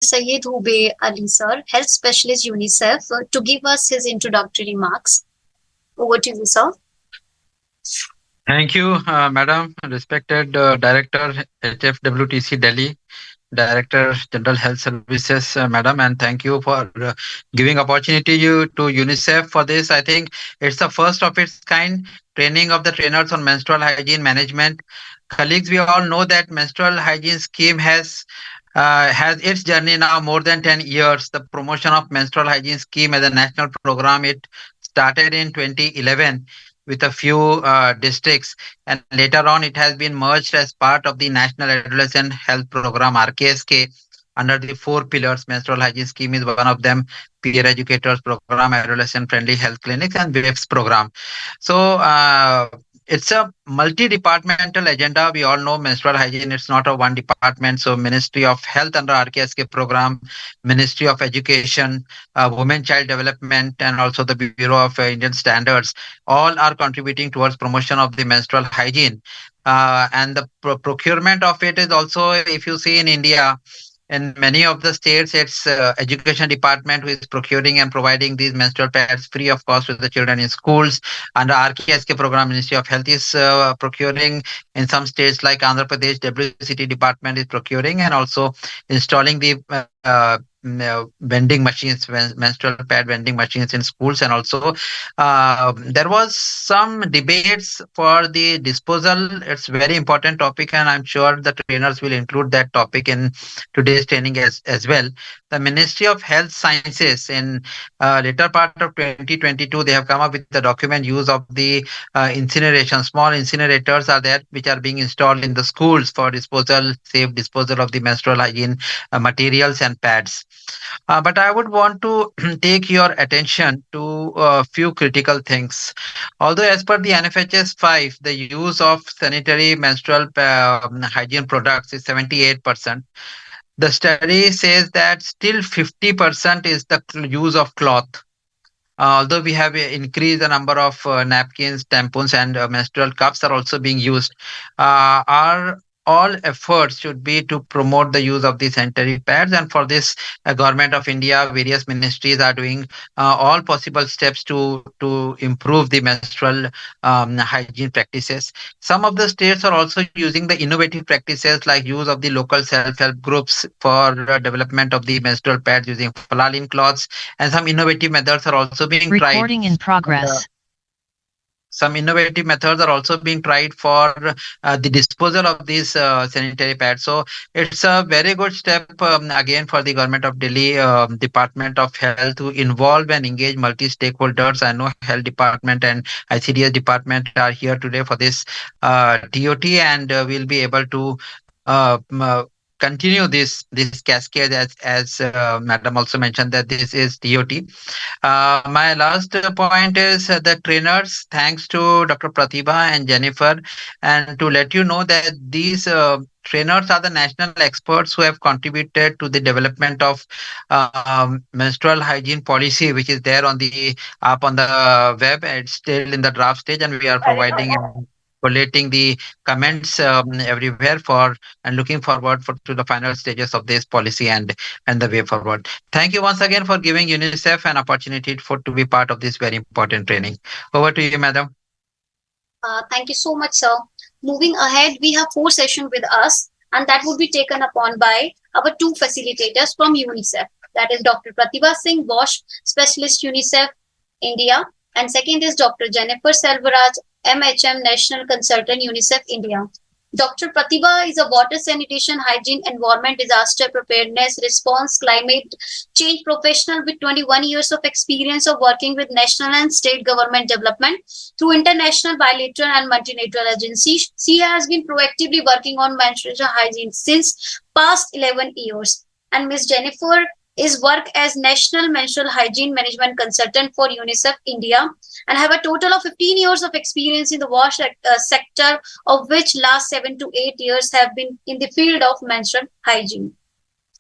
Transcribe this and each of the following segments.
Syed Hube Ali sir, Health Specialist UNICEF, to give us his introductory remarks. Over to you, sir. Thank you, Madam. Respected Director, HFWTC Delhi, Director General Health Services, Madam, and thank you for giving opportunity to UNICEF for this. I think it's the first of its kind training of the trainers on menstrual hygiene management. Colleagues, we all know that menstrual hygiene scheme has its journey now more than 10 years. The promotion of menstrual hygiene scheme as a national program, it started in 2011 with a few districts, and later on it has been merged as part of the National Adolescent Health Program RKSK under the four pillars. Menstrual hygiene scheme is one of them, peer educators program, adolescent friendly health clinics, and WAVES program. So it's a multi-departmental agenda. We all know menstrual hygiene, it's not a one department. So Ministry of Health under RKSK program, Ministry of Education, Women Child Development, and also the Bureau of Indian Standards, all are contributing towards promotion of the menstrual hygiene. And the procurement of it is also, if you see in India, in many of the states, it's education department who is procuring and providing these menstrual pads free of cost to the children in schools. Under RKSK program, Ministry of Health is procuring. In some states like Andhra Pradesh, WCT department is procuring and also installing the vending machines, menstrual pad vending machines in schools. And also there was some debates for the disposal. It's very important topic, and I'm sure the trainers will include that topic in today's training as well. The Ministry of Health Sciences in later part of 2022, they have come up with the document use of the incineration. Small incinerators are there which are being installed in the schools for disposal, safe disposal of the menstrual hygiene materials and pads. But I would want to take your attention to a few critical things. Although as per the NFHS 5, the use of sanitary menstrual hygiene products is 78%. The study says that still 50% is the use of cloth. Although we have increased the number of napkins, tampons, and menstrual cups are also being used, our all efforts should be to promote the use of the sanitary pads. And for this, Government of India, various ministries are doing all possible steps to improve the menstrual hygiene practices. Some of the states are also using the innovative practices like use of the local self-help groups for development of the menstrual pads using falalin cloths, and some innovative methods are also being tried. Recording in progress. Some innovative methods are also being tried for the disposal of these sanitary pads. So it's a very good step again for the Government of Delhi Department of Health to involve and engage multi-stakeholders. I know Health Department and ICDS Department are here today for this TOT, and we'll be able to continue this cascade as Madam also mentioned that this is TOT. My last point is the trainers, thanks to Dr. Pratibha and Jennifer, and to let you know that these trainers are the national experts who have contributed to the development of menstrual hygiene policy, which is there on the up on the web. It's still in the draft stage, and we are providing and collating the comments everywhere for and looking forward to the final stages of this policy and the way forward. Thank you once again for giving UNICEF an opportunity to be part of this very important training. Over to you, Madam. Thank you so much, sir. Moving ahead, we have 4 sessions with us, and that would be taken upon by our 2 facilitators from UNICEF. That is Dr. Pratibha Singh Bosch, Specialist UNICEF India, and second is Dr. Jennifer Selvaraj, MHM National Consultant UNICEF India. Dr. Pratibha is a water sanitation, hygiene, environment, disaster preparedness, response, climate change professional with 21 years of experience of working with national and state government development through international, bilateral, and multilateral agencies. She has been proactively working on menstruation hygiene since past 11 years. And Ms. Jennifer is work as National Menstrual Hygiene Management Consultant for UNICEF India and have a total of 15 years of experience in the wash sector, of which last 7 to 8 years have been in the field of menstrual hygiene.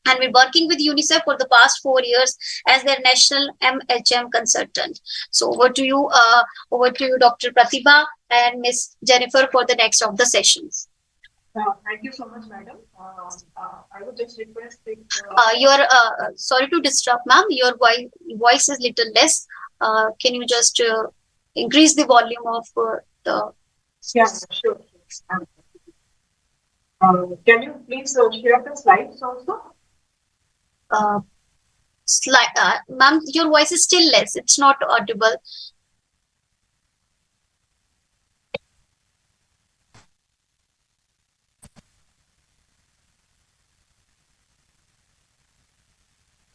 And we're working with UNICEF for the past 4 years as their national MHM consultant. So over to you, Dr. Pratibha and Ms. Jennifer for the next of the sessions. Thank you so much, madam. I would just request if Your sorry to disrupt, ma'am. Your voice is little less. Can you just increase the volume of the yeah, sure. Can you please share the slides also? uh, slide, ma'am? Your voice is still less. It's not audible.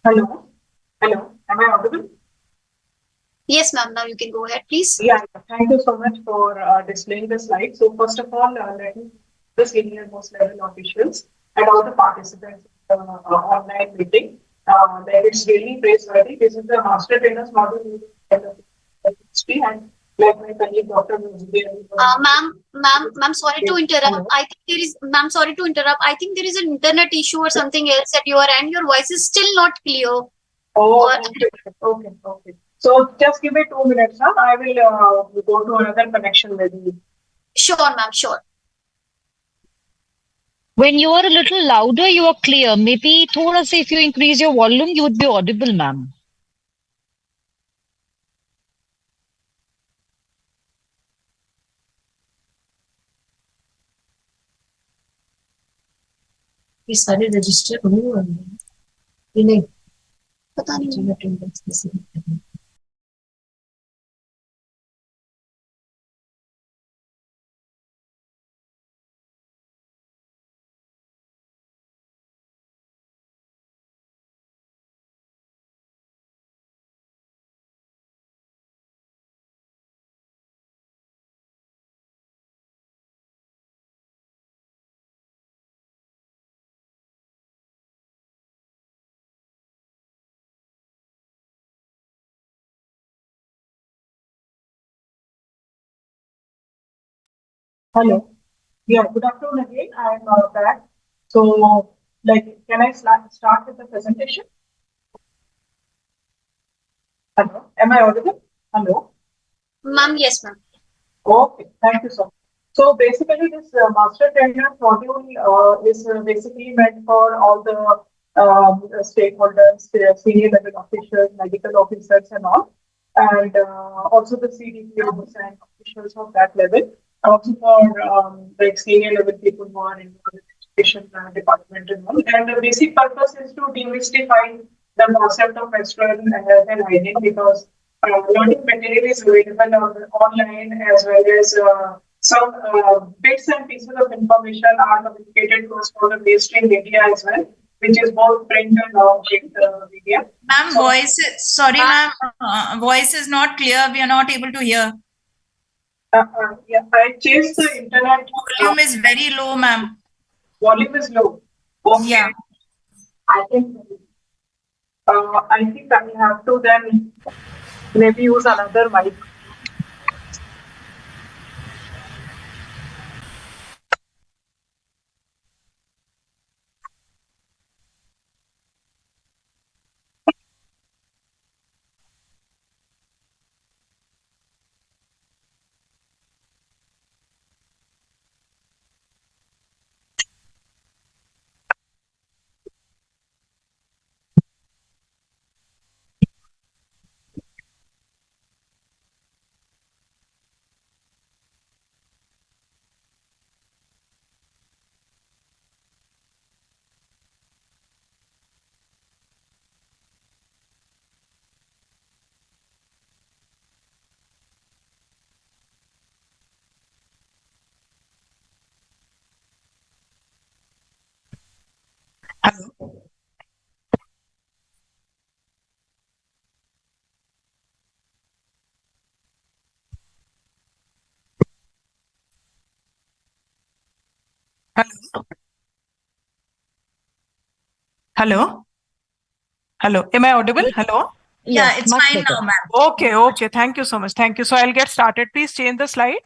Hello, hello. Am I audible? Yes, ma'am. Now you can go ahead, please. Yeah, thank you so much for displaying the slide. So first of all, let me the senior most level officials and all the participants in the online meeting. That it's really praiseworthy. This is the master trainers model in the history, and like my colleague Dr. Ma'am, sorry to interrupt. Hello. I think there is, ma'am, sorry to interrupt. I think there is an internet issue or something else at your end. Your voice is still not clear. Oh, Or, okay. So just give me 2 minutes, huh? I will go to another connection with you. sure, ma'am, sure. When you are a little louder, you are clear. Maybe thoda sa if you increase your volume, you would be audible, ma'am. ये सारे register हुए हैं ये नहीं पता नहीं Hello. Yeah, good afternoon again. I'm back. So, can I start with the presentation? Hello. Am I audible? Hello. Ma'am, yes, ma'am. Okay, thank you so much. So basically, this master trainer module is basically meant for all the stakeholders, senior level officials, medical officers, and all, and also the CDPOs and officials of that level. Also for like senior level people who are in the education department and all. And the basic purpose is to demystify the concept of menstrual health and hygiene because learning material is available online as well as some bits and pieces of information are communicated to us for the mainstream media as well, which is both print and non-print media. Ma'am, So- sorry, ma'am, voice is not clear. We are not able to hear. Yeah, I changed the internet. Volume is very low, ma'am. Volume is low. Okay. Yeah. I think I have to then maybe use another mic. Hello? Hello. Am I audible? Hello? Yeah, Yes, it's much fine better. now, ma'am. Okay. Thank you so much. Thank you. So I'll get started. Please change the slide.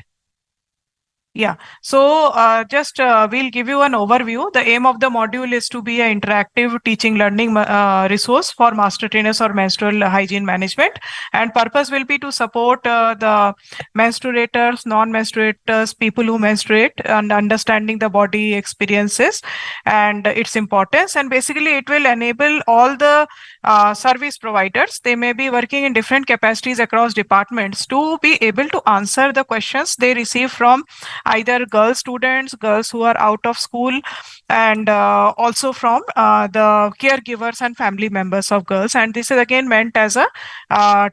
Yeah. So just we'll give you an overview. The aim of the module is to be an interactive teaching learning resource for master trainers or menstrual hygiene management. And purpose will be to support the menstruators, non-menstruators, people who menstruate, and understanding the body experiences and its importance. And basically, it will enable all the service providers. They may be working in different capacities across departments to be able to answer the questions they receive from either girl students, girls who are out of school, and also from the caregivers and family members of girls. And this is again meant as a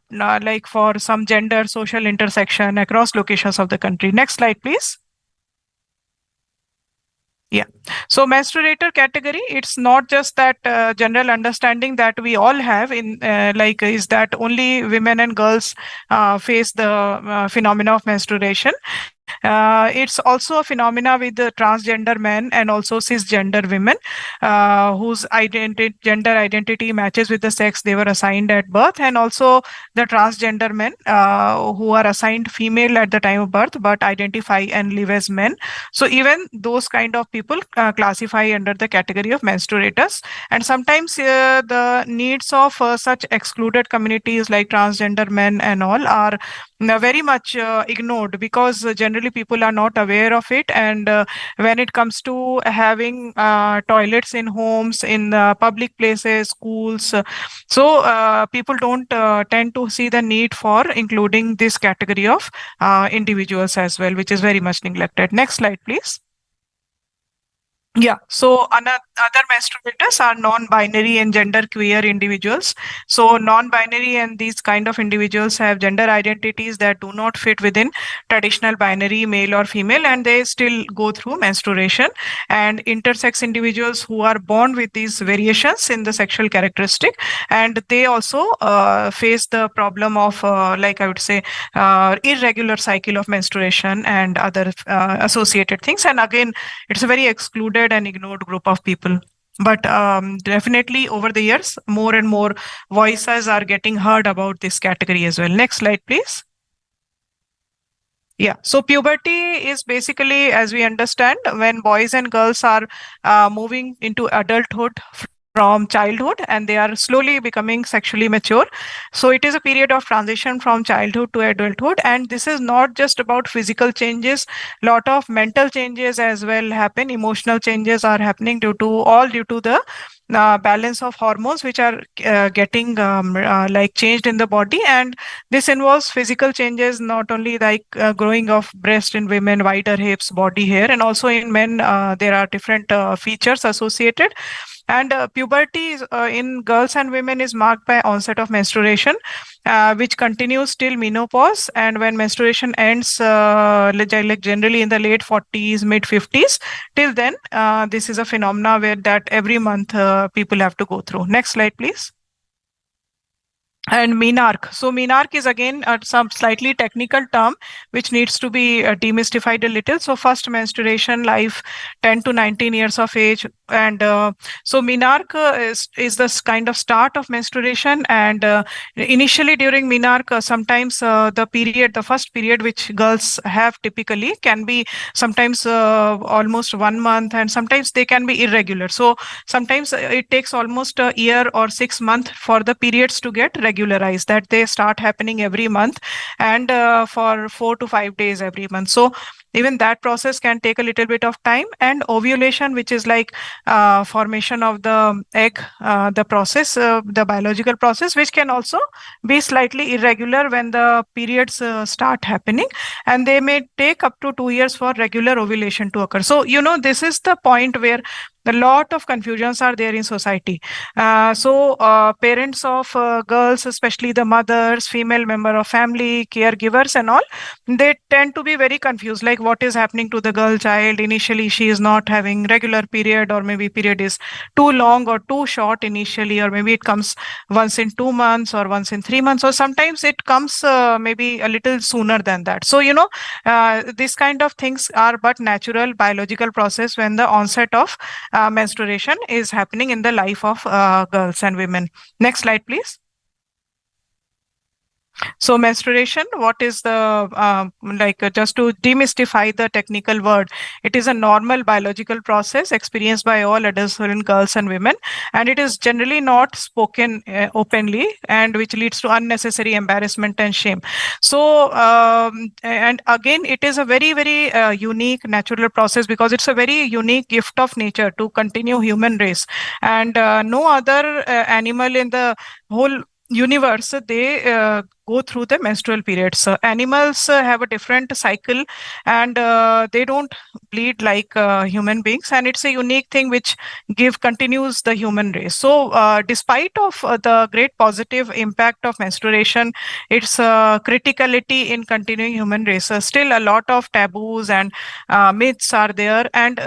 like for some gender social intersection across locations of the country. Next slide, please. Yeah. So menstruator category, it's not just that general understanding that we all have in like is that only women and girls face the phenomena of menstruation. It's also a phenomena with the transgender men and also cisgender women whose gender identity matches with the sex they were assigned at birth, and also the transgender men who are assigned female at the time of birth but identify and live as men. So even those kind of people classify under the category of menstruators. And sometimes the needs of such excluded communities like transgender men and all are very much ignored, because generally people are not aware of it. And when it comes to having toilets in homes, in public places, schools, so people don't tend to see the need for including this category of individuals as well, which is very much neglected. Next slide, please. Yeah, so other menstruators are non-binary and gender queer individuals. So non-binary and these kind of individuals have gender identities that do not fit within traditional binary male or female, and they still go through menstruation. And intersex individuals who are born with these variations in the sexual characteristic, and they also face the problem of like I would say irregular cycle of menstruation and other associated things. And again, it's a very excluded and ignored group of people. But definitely over the years, more and more voices are getting heard about this category as well. Next slide, please. Yeah, so puberty is basically, as we understand, when boys and girls are moving into adulthood from childhood, and they are slowly becoming sexually mature. So it is a period of transition from childhood to adulthood, and this is not just about physical changes. Lot of mental changes as well happen. Emotional changes are happening due to the balance of hormones which are getting like changed in the body. And this involves physical changes, not only like growing of breast in women, wider hips, body hair, and also in men there are different features associated. And puberty in girls and women is marked by onset of menstruation, which continues till menopause. And when menstruation ends, like generally in the late 40s, mid 50s, till then, this is a phenomena where that every month people have to go through. Next slide, please. And menarche. So menarche is again some slightly technical term which needs to be demystified a little. So first menstruation, life 10 to 19 years of age. And so menarche is this kind of start of menstruation. And initially during menarche, sometimes the first period which girls have typically can be sometimes almost 1 month, and sometimes they can be irregular. So sometimes it takes almost a year or 6 months for the periods to get regularized, that they start happening every month, and for 4 to 5 days every month. So even that process can take a little bit of time. And ovulation, which is like formation of the egg, the process, the biological process, which can also be slightly irregular when the periods start happening, and they may take up to 2 years for regular ovulation to occur. So this is the point where a lot of confusions are there in society. So parents of girls, especially the mothers, female member of family, caregivers and all, they tend to be very confused, like what is happening to the girl child. Initially she is not having regular period, or maybe period is too long or too short initially, or maybe it comes once in 2 months or once in 3 months, or sometimes it comes maybe a little sooner than that. So these kind of things are but natural biological process when the onset of menstruation is happening in the life of girls and women. Next slide, please. So menstruation, what is the just to demystify the technical word, it is a normal biological process experienced by all adolescent girls and women, and it is generally not spoken openly, and which leads to unnecessary embarrassment and shame. So and again, it is a very unique natural process because it's a very unique gift of nature to continue human race, and no other animal in the whole universe, they go through the menstrual periods. Animals have a different cycle, and they don't bleed like human beings, and it's a unique thing which continues the human race. So despite of the great positive impact of menstruation, its criticality in continuing human race, still a lot of taboos and myths are there, and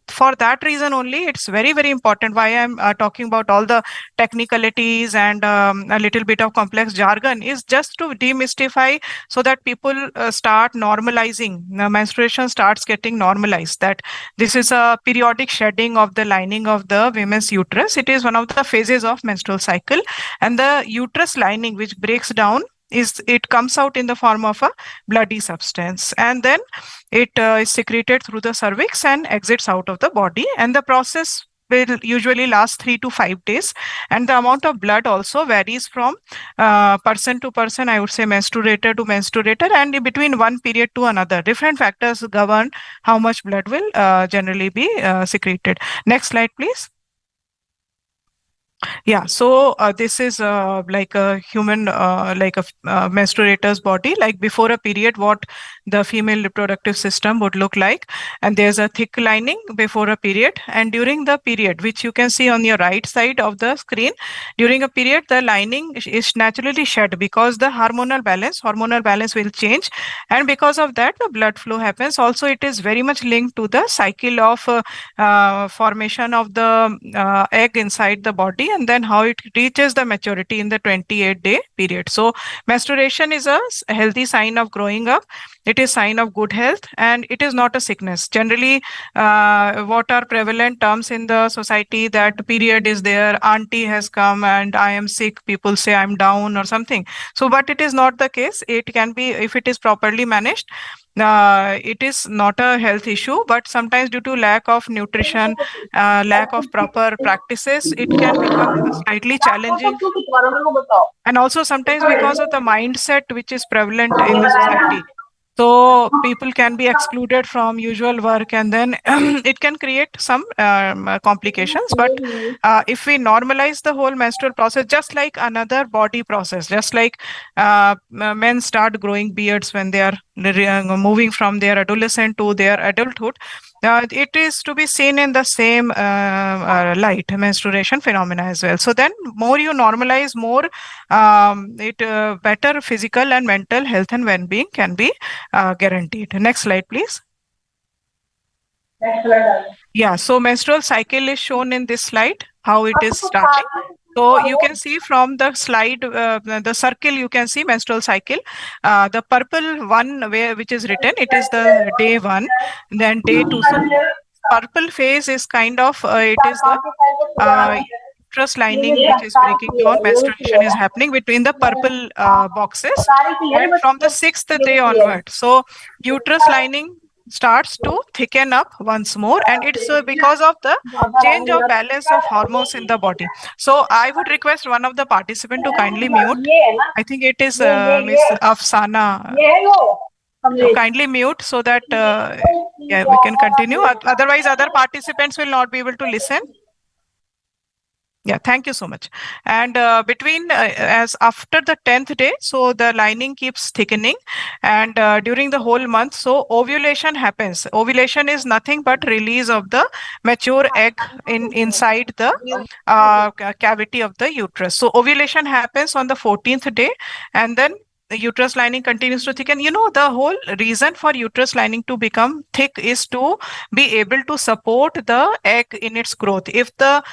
for that reason only it's very important why I'm talking about all the technicalities and a little bit of complex jargon, is just to demystify, so that people start normalizing. Now, menstruation starts getting normalized, that this is a periodic shedding of the lining of the women's uterus. It is one of the phases of menstrual cycle, and the uterus lining, which breaks down, it comes out in the form of a bloody substance, and then it is secreted through the cervix and exits out of the body, and the process will usually last 3 to 5 days, and the amount of blood also varies from person to person, I would say menstruator to menstruator, and in between one period to another different factors govern how much blood will generally be secreted. Next slide, please. Yeah, so this is like a human, like a menstruator's body, like before a period, what the female reproductive system would look like. And there's a thick lining before a period. And during the period, which you can see on your right side of the screen, during a period, the lining is naturally shed because the hormonal balance will change. And because of that, the blood flow happens. Also, it is very much linked to the cycle of formation of the egg inside the body, and then how it reaches the maturity in the 28-day period. So menstruation is a healthy sign of growing up. It is sign of good health, and it is not a sickness. Generally, what are prevalent terms in the society, that period is there, auntie has come and I am sick, people say I'm down or something. So, but it is not the case. It can be, if it is properly managed, it is not a health issue, but sometimes due to lack of nutrition, lack of proper practices, it can become slightly challenging. And also sometimes because of the mindset which is prevalent in the society. So people can be excluded from usual work, and then it can create some complications. But if we normalize the whole menstrual process, just like another body process, just like men start growing beards when they are moving from their adolescent to their adulthood, it is to be seen in the same light, menstruation phenomena as well. So then more you normalize, more better physical and mental health and well-being can be guaranteed. Next slide, please. Yeah, so menstrual cycle is shown in this slide, how it is starting. So you can see from the slide, the circle, you can see menstrual cycle. The purple one, which is written, it is the day 1, then day 2. So purple phase is kind of, it is the uterus lining which is breaking down. Menstruation is happening between the purple boxes, and from the 6th day onward. So uterus lining starts to thicken up once more, and it's because of the change of balance of hormones in the body. So I would request one of the participants to kindly mute. I think it is Miss Afsana. So kindly mute so that yeah, we can continue. Otherwise, other participants will not be able to listen. Yeah, thank you so much. And between as after the 10th day, so the lining keeps thickening, and during the whole month, so ovulation happens. Ovulation is nothing but release of the mature egg inside the cavity of the uterus. So ovulation happens on the 14th day, and then the uterus lining continues to thicken. You know, the whole reason for uterus lining to become thick is to be able to support the egg in its growth. If the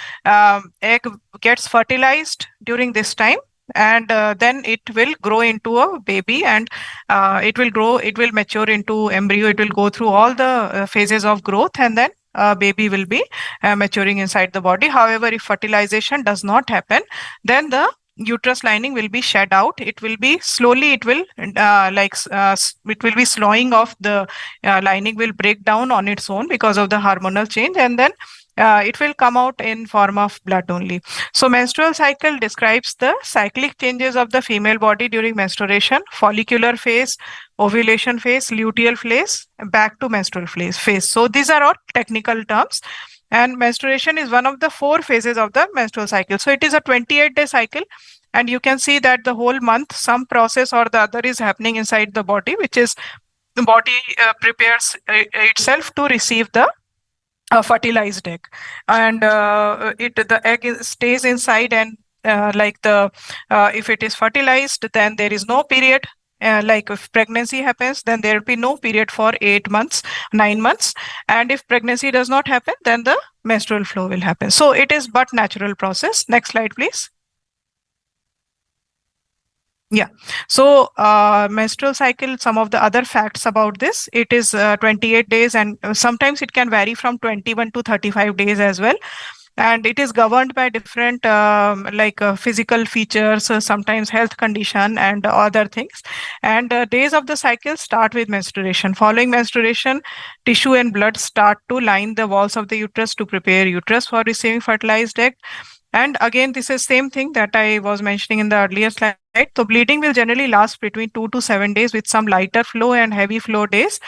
egg gets fertilized during this time, and then it will grow into a baby, and it will mature into embryo. It will go through all the phases of growth, and then baby will be maturing inside the body. However, if fertilization does not happen, then the uterus lining will be shed out. It will be slowly, it will it will be slowing off. The lining will break down on its own because of the hormonal change, and then it will come out in form of blood only. So menstrual cycle describes the cyclic changes of the female body during menstruation: follicular phase, ovulation phase, luteal phase, back to menstrual phase. So these are all technical terms. And menstruation is one of the 4 phases of the menstrual cycle. So it is a 28-day cycle. And you can see that the whole month, some process or the other is happening inside the body, which is the body prepares itself to receive the fertilized egg. And the egg stays inside, and if it is fertilized, then there is no period. Like if pregnancy happens, then there will be no period for 8 months, 9 months. And if pregnancy does not happen, then the menstrual flow will happen. So it is but natural process. Next slide, please. Yeah. So menstrual cycle, some of the other facts about this, it is 28 days, and sometimes it can vary from 21 to 35 days as well. And it is governed by different physical features, sometimes health condition and other things. And days of the cycle start with menstruation. Following menstruation, tissue and blood start to line the walls of the uterus to prepare uterus for receiving fertilized egg. And again, this is same thing that I was mentioning in the earlier slide. So bleeding will generally last between 2 to 7 days, with some lighter flow and heavy flow days.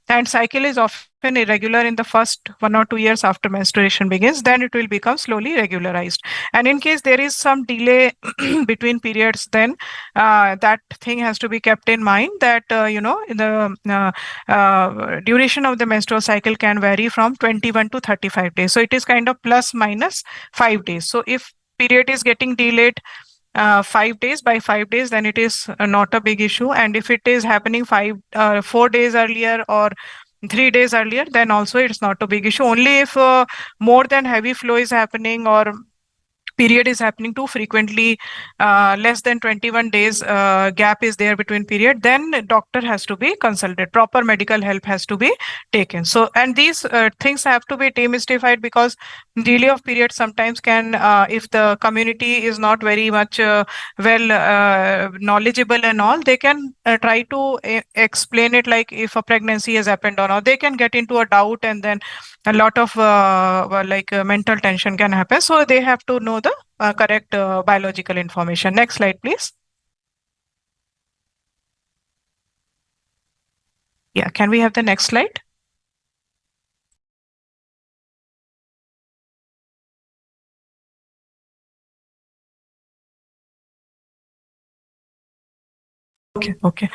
And cycle is often irregular in the first 1 or 2 years after menstruation begins. Then it will become slowly regularized. And in case there is some delay between periods, then that thing has to be kept in mind, that the duration of the menstrual cycle can vary from 21 to 35 days. So it is kind of plus minus 5 days. So if period is getting delayed 5 days by 5 days, then it is not a big issue. And if it is happening 4 days earlier or 3 days earlier, then also it's not a big issue. Only if more than heavy flow is happening, or period is happening too frequently, less than 21 days gap is there between period, then doctor has to be consulted. Proper medical help has to be taken. So, and these things have to be demystified, because delay of period sometimes can, if the community is not very much knowledgeable and all, they can try to explain it, like if a pregnancy has happened or not. They can get into a doubt, and then a lot of mental tension can happen. So they have to know the correct biological information. Next slide, please. Yeah, can we have the next slide? Okay.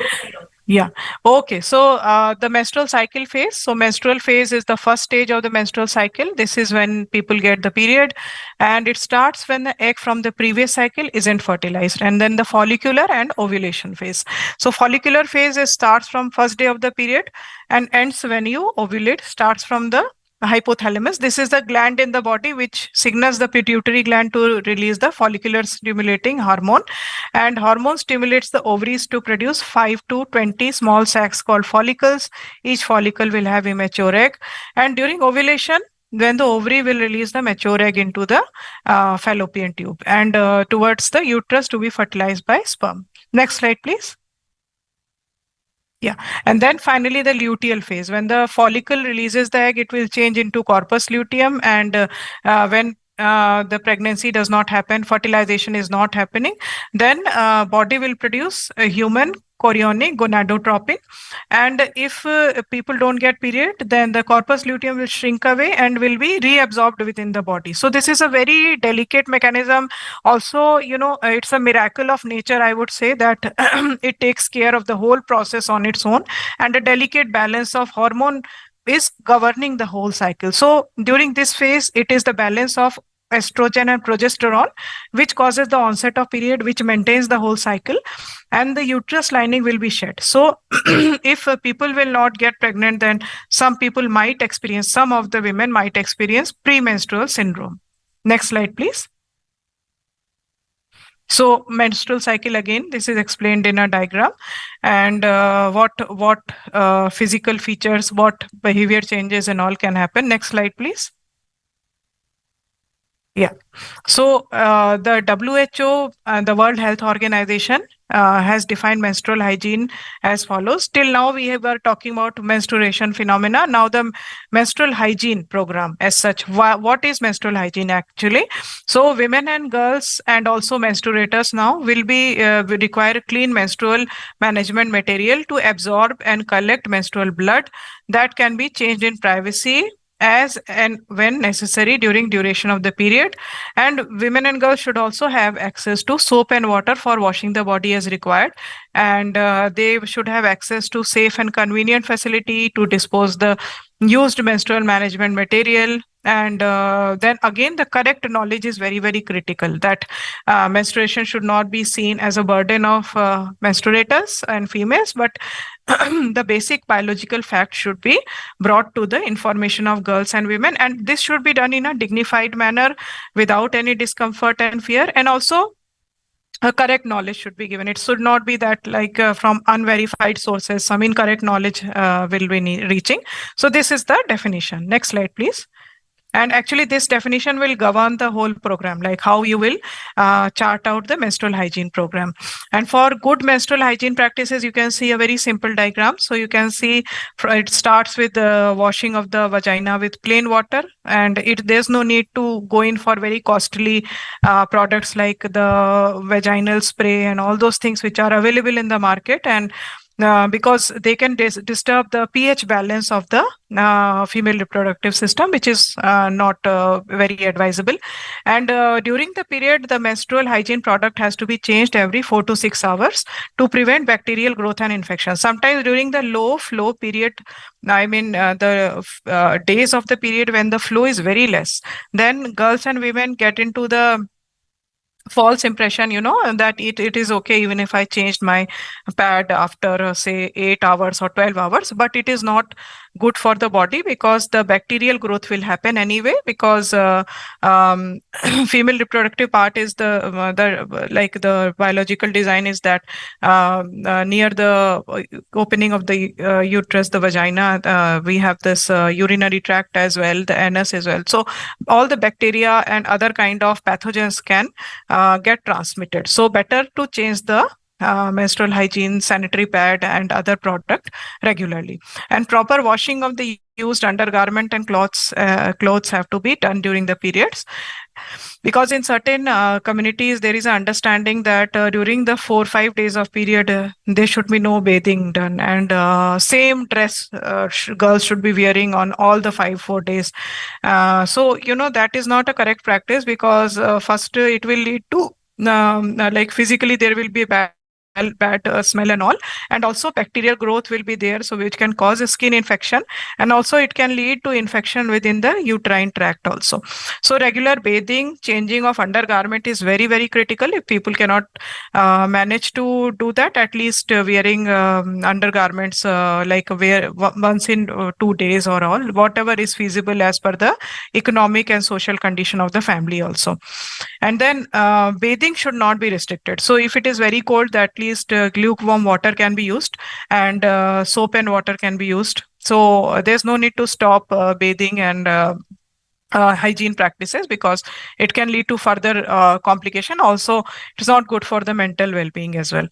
Yeah. Okay. So the menstrual cycle phase. So menstrual phase is the first stage of the menstrual cycle. This is when people get the period, and it starts when the egg from the previous cycle isn't fertilized. And then the follicular and ovulation phase. So follicular phase starts from first day of the period and ends when you ovulate. Starts from the hypothalamus. This is the gland in the body which signals the pituitary gland to release the follicular stimulating hormone, and hormone stimulates the ovaries to produce 5 to 20 small sacs called follicles. Each follicle will have a mature egg, and during ovulation, then the ovary will release the mature egg into the fallopian tube and towards the uterus to be fertilized by sperm. Next slide, please. Yeah. And then finally the luteal phase. When the follicle releases the egg, it will change into corpus luteum. And when the pregnancy does not happen, fertilization is not happening, then body will produce a human chorionic gonadotropin. And if people don't get period, then the corpus luteum will shrink away and will be reabsorbed within the body. So this is a very delicate mechanism. Also, it's a miracle of nature, I would say, that it takes care of the whole process on its own, and a delicate balance of hormone is governing the whole cycle. So during this phase, it is the balance of estrogen and progesterone which causes the onset of period, which maintains the whole cycle, and the uterus lining will be shed. So if people will not get pregnant, then some of the women might experience premenstrual syndrome. Next slide, please. So menstrual cycle, again, this is explained in a diagram, and what physical features, what behavior changes and all can happen. Next slide, please. Yeah. So the WHO, the World Health Organization, has defined menstrual hygiene as follows. Till now, were talking about menstruation phenomena. Now, the menstrual hygiene program as such. What is menstrual hygiene actually? So, women and girls and also menstruators now will require clean menstrual management material to absorb and collect menstrual blood that can be changed in privacy as and when necessary during duration of the period. And women and girls should also have access to soap and water for washing the body as required. And they should have access to safe and convenient facility to dispose the used menstrual management material. And then again, the correct knowledge is very, very critical, that menstruation should not be seen as a burden of menstruators and females, but the basic biological fact should be brought to the information of girls and women. And this should be done in a dignified manner without any discomfort and fear. And also, a correct knowledge should be given. It should not be that like from unverified sources, some incorrect knowledge will be reaching. So this is the definition. Next slide, please. And actually, this definition will govern the whole program, like how you will chart out the menstrual hygiene program. And for good menstrual hygiene practices, you can see a very simple diagram. So you can see it starts with the washing of the vagina with plain water, and there's no need to go in for very costly products like the vaginal spray and all those things which are available in the market. And because they can disturb the pH balance of the female reproductive system, which is not very advisable. And during the period, the menstrual hygiene product has to be changed every 4 to 6 hours to prevent bacterial growth and infection. Sometimes during the low flow period, I mean the days of the period when the flow is very less, then girls and women get into the false impression, that it is okay even if I changed my pad after say 8 hours or 12 hours, but it is not good for the body, because the bacterial growth will happen anyway, because female reproductive part is the biological design is that near the opening of the uterus, the vagina, we have this urinary tract as well, the anus as well. So all the bacteria and other kind of pathogens can get transmitted. So better to change the menstrual hygiene, sanitary pad and other product regularly. And proper washing of the used undergarment and clothes have to be done during the periods, because in certain communities there is an understanding that during the 4-5 days of period there should be no bathing done, and same dress girls should be wearing on all the 5-4 days. So that is not a correct practice, because first it will lead to like physically there will be bad smell and all, and also bacterial growth will be there, so which can cause a skin infection, and also it can lead to infection within the uterine tract also. So regular bathing, changing of undergarment is very, very critical. If people cannot manage to do that, at least wearing undergarments like wear once in 2 days or all, whatever is feasible as per the economic and social condition of the family also. And then bathing should not be restricted. So if it is very cold, at least lukewarm water can be used, and soap and water can be used. So there's no need to stop bathing and hygiene practices, because it can lead to further complication. Also, it is not good for the mental well-being as well.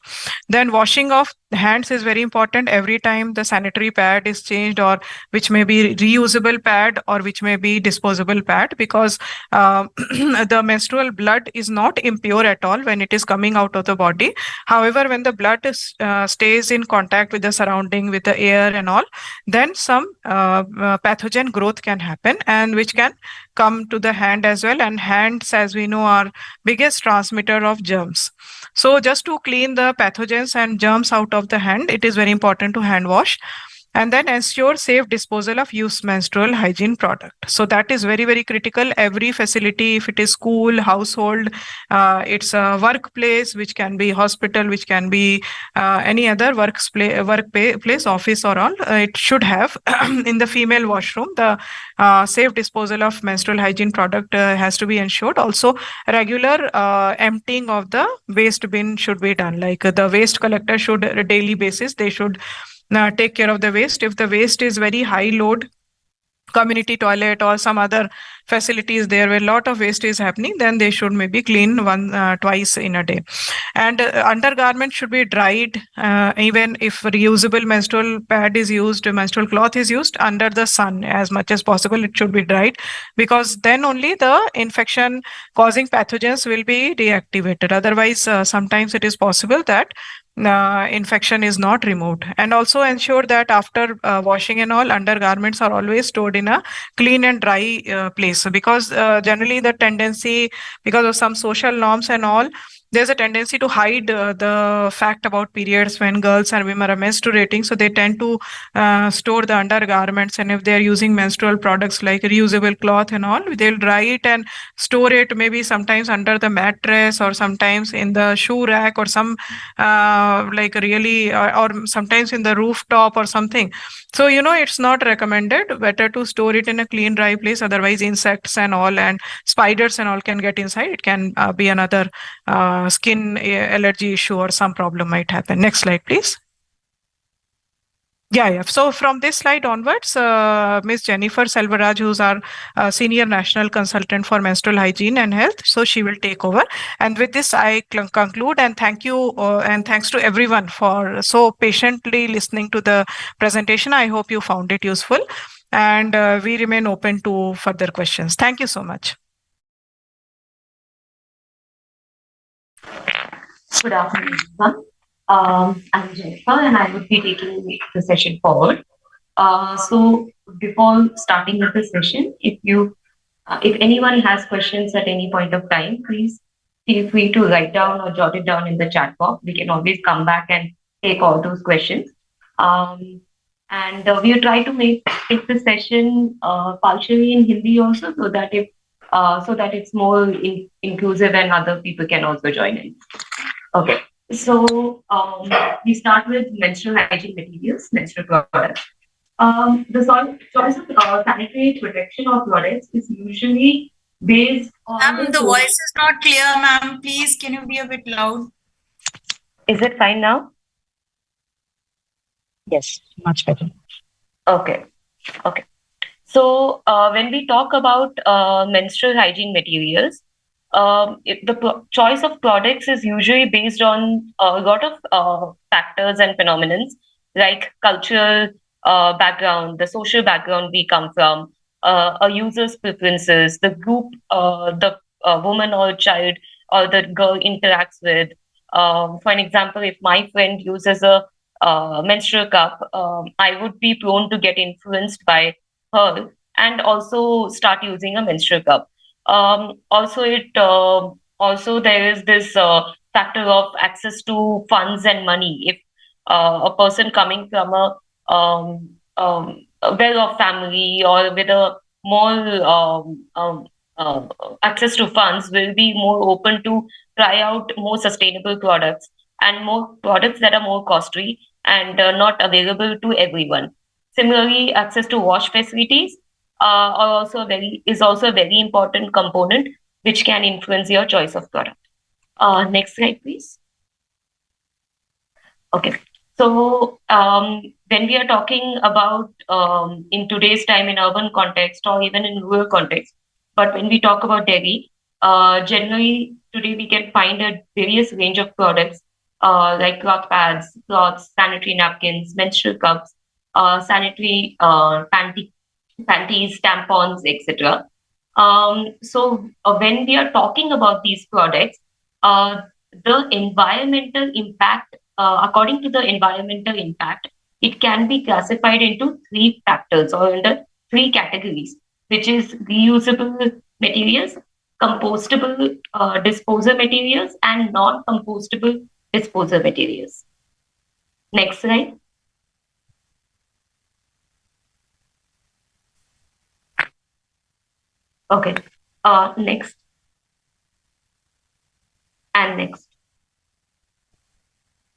Then washing of hands is very important every time the sanitary pad is changed, or which may be reusable pad or which may be disposable pad, because the menstrual blood is not impure at all when it is coming out of the body. However, when the blood stays in contact with the surrounding, with the air and all, then some pathogen growth can happen, and which can come to the hand as well. And hands, as we know, are biggest transmitter of germs. So just to clean the pathogens and germs out of the hand, it is very important to hand wash. And then ensure safe disposal of used menstrual hygiene product. So that is very, very critical. Every facility, if it is school, household, it's a workplace, which can be hospital, which can be any other workplace, office or all, it should have in the female washroom, the safe disposal of menstrual hygiene product has to be ensured. Also, regular emptying of the waste bin should be done. Like the waste collector should, on a daily basis, they should take care of the waste. If the waste is very high load, community toilet or some other facilities there where a lot of waste is happening, then they should maybe clean twice in a day. And undergarment should be dried, even if reusable menstrual pad is used, menstrual cloth is used, under the sun as much as possible. It should be dried, because then only the infection causing pathogens will be deactivated. Otherwise, sometimes it is possible that infection is not removed. And also ensure that after washing and all, undergarments are always stored in a clean and dry place. So because generally the tendency, because of some social norms and all, there's a tendency to hide the fact about periods when girls and women are menstruating. So they tend to store the undergarments, and if they're using menstrual products like reusable cloth and all, they'll dry it and store it, maybe sometimes under the mattress or sometimes in the shoe rack or some like really or sometimes in the rooftop or something. So it's not recommended. Better to store it in a clean dry place, otherwise insects and all and spiders and all can get inside. It can be another skin allergy issue or some problem might happen. Next slide, please. Yeah. So from this slide onwards, Ms. Jennifer Selvaraj, who's our Senior National Consultant for Menstrual Hygiene and Health, so she will take over. And with this, I conclude, and thank you, and thanks to everyone for so patiently listening to the presentation. I hope you found it useful, and we remain open to further questions. Thank you so much. Good afternoon, everyone. I'm Jennifer, and I would be taking the session forward. So before starting with the session, if anyone has questions at any point of time, please feel free to write down or jot it down in the chat box. We can always come back and take all those questions. And we'll try to take the session partially in Hindi also, so that it's more inclusive and other people can also join in. Okay. So we start with menstrual hygiene materials, menstrual products. The choice of sanitary protection or products is usually based on the voice is not clear, ma'am. Please, can you be a bit loud? Is it fine now? Yes, much better. Okay. So when we talk about menstrual hygiene materials, the choice of products is usually based on a lot of factors and phenomena, like cultural background, the social background we come from, a user's preferences, the group the woman or child or the girl interacts with. For an example, if my friend uses a menstrual cup, I would be prone to get influenced by her and also start using a menstrual cup. Also there is this factor of access to funds and money. If a person coming from a well-off family or with a more access to funds will be more open to try out more sustainable products and more products that are more costly and not available to everyone. Similarly, access to wash facilities is also a very important component which can influence your choice of product. Next slide, please. Okay. So when we are talking about in today's time in urban context or even in rural context, but when we talk about Delhi, generally today we can find a various range of products like cloth pads, cloths, sanitary napkins, menstrual cups, sanitary panties, tampons, etc. So when we are talking about these products, the environmental impact, according to the environmental impact, it can be classified into three factors or under three categories, which is reusable materials, compostable disposal materials, and non-compostable disposal materials. Next slide. Okay. Next. And next.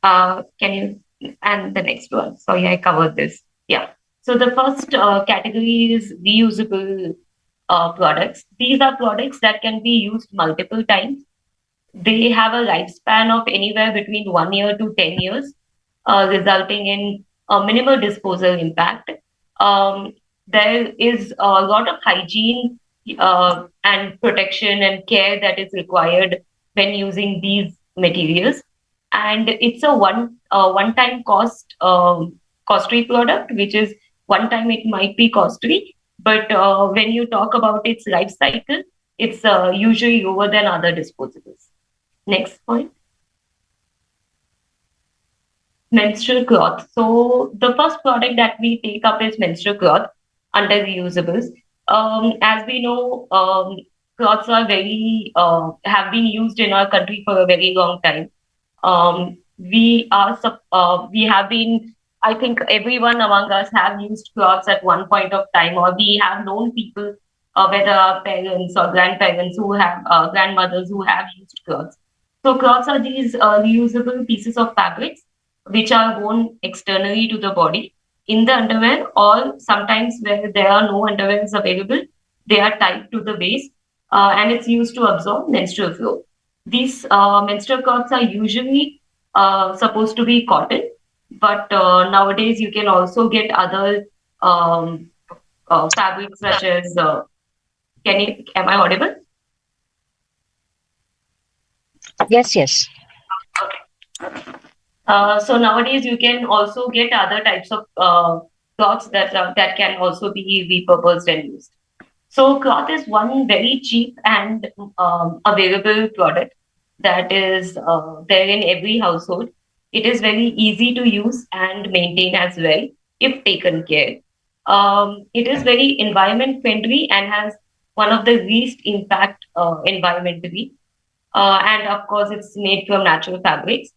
Can you, and the next one. Sorry, I covered this. Yeah. So the first category is reusable products. These are products that can be used multiple times. They have a lifespan of anywhere between 1 year to 10 years, resulting in a minimal disposal impact. there is a lot of hygiene and protection and care that is required when using these materials. And it's a one-time costly product, which is one time it might be costly, but when you talk about its life cycle, it's usually lower than other disposables. Next point. Menstrual cloth. So the first product that we take up is menstrual cloth under reusables. As we know, cloths are very have been used in our country for a very long time. We have been, I think everyone among us have used cloths at one point of time, or we have known people, whether our parents or grandparents who have grandmothers who have used cloths. So cloths are these reusable pieces of fabrics which are worn externally to the body in the underwear, or sometimes where there are no underwears available, they are tied to the waist, and it's used to absorb menstrual flow. These menstrual cloths are usually supposed to be cotton, but nowadays you can also get other fabrics such as am I audible? Yes, yes. So nowadays you can also get other types of cloths that can also be repurposed and used. So cloth is one very cheap and available product that is there in every household. It is very easy to use and maintain as well if taken care. It is very environment friendly and has one of the least impact environmentally. And of course, it's made from natural fabrics.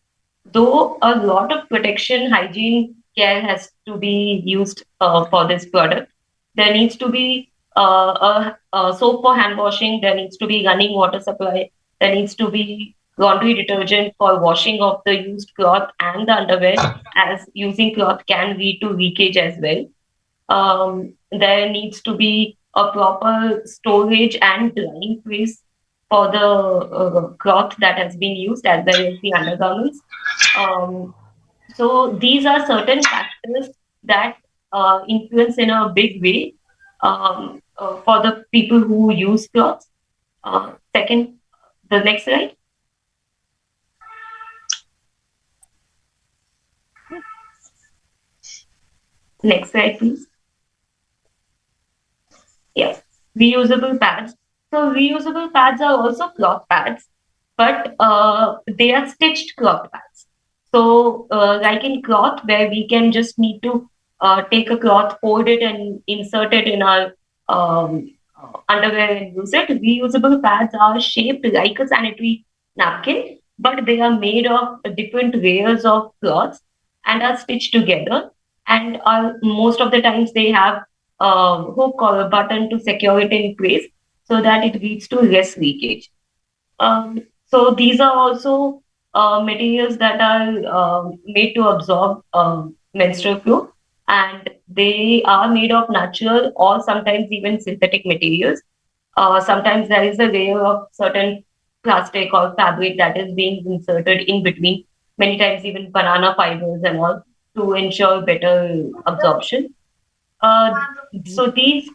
Though a lot of protection hygiene care has to be used for this product, there needs to be a soap for hand washing, there needs to be running water supply, there needs to be laundry detergent for washing of the used cloth and the underwear, as using cloth can lead to leakage as well. There needs to be a proper storage and drying place for the cloth that has been used, as well as the undergarments. So these are certain factors that influence in a big way for the people who use cloths. Second, the next slide. Next slide, please. Yes, reusable pads. So reusable pads are also cloth pads, but they are stitched cloth pads. So like in cloth, where we can just need to take a cloth, fold it and insert it in our underwear and use it. Reusable pads are shaped like a sanitary napkin, but they are made of different layers of cloths and are stitched together. And are most of the times they have a hook or a button to secure it in place so that it leads to less leakage. So these are also materials that are made to absorb menstrual flow, and they are made of natural or sometimes even synthetic materials. Sometimes there is a layer of certain plastic or fabric that is being inserted in between, many times even banana fibers and all, to ensure better absorption. So these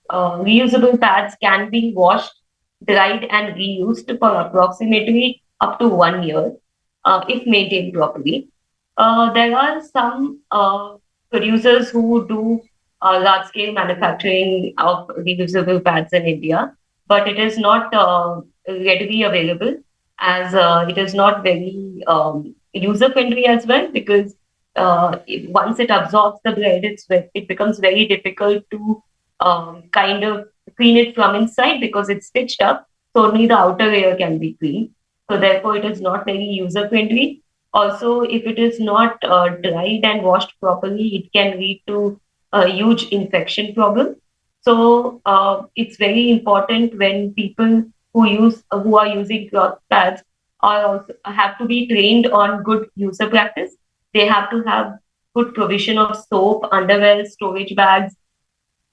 reusable pads can be washed, dried, and reused for approximately up to 1 year if maintained properly. There are some producers who do large-scale manufacturing of reusable pads in India, but it is not readily available, as it is not very user-friendly as well, because once it absorbs the blood, it becomes very difficult to kind of clean it from inside because it's stitched up. So only the outer layer can be cleaned. So therefore, it is not very user friendly. Also, if it is not dried and washed properly, it can lead to a huge infection problem. So it's very important when people who are using cloth pads are also have to be trained on good user practice. They have to have good provision of soap, underwear, storage bags.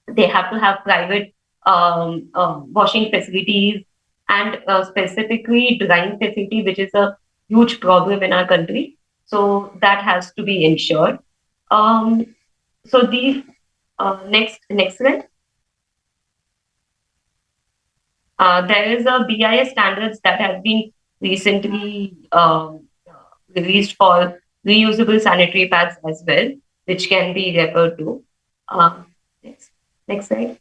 They have to have private washing facilities and specifically drying facility, which is a huge problem in our country. So that has to be ensured. So these Next slide. There is a BIS standards that have been recently released for reusable sanitary pads as well, which can be referred to. Uh, next slide.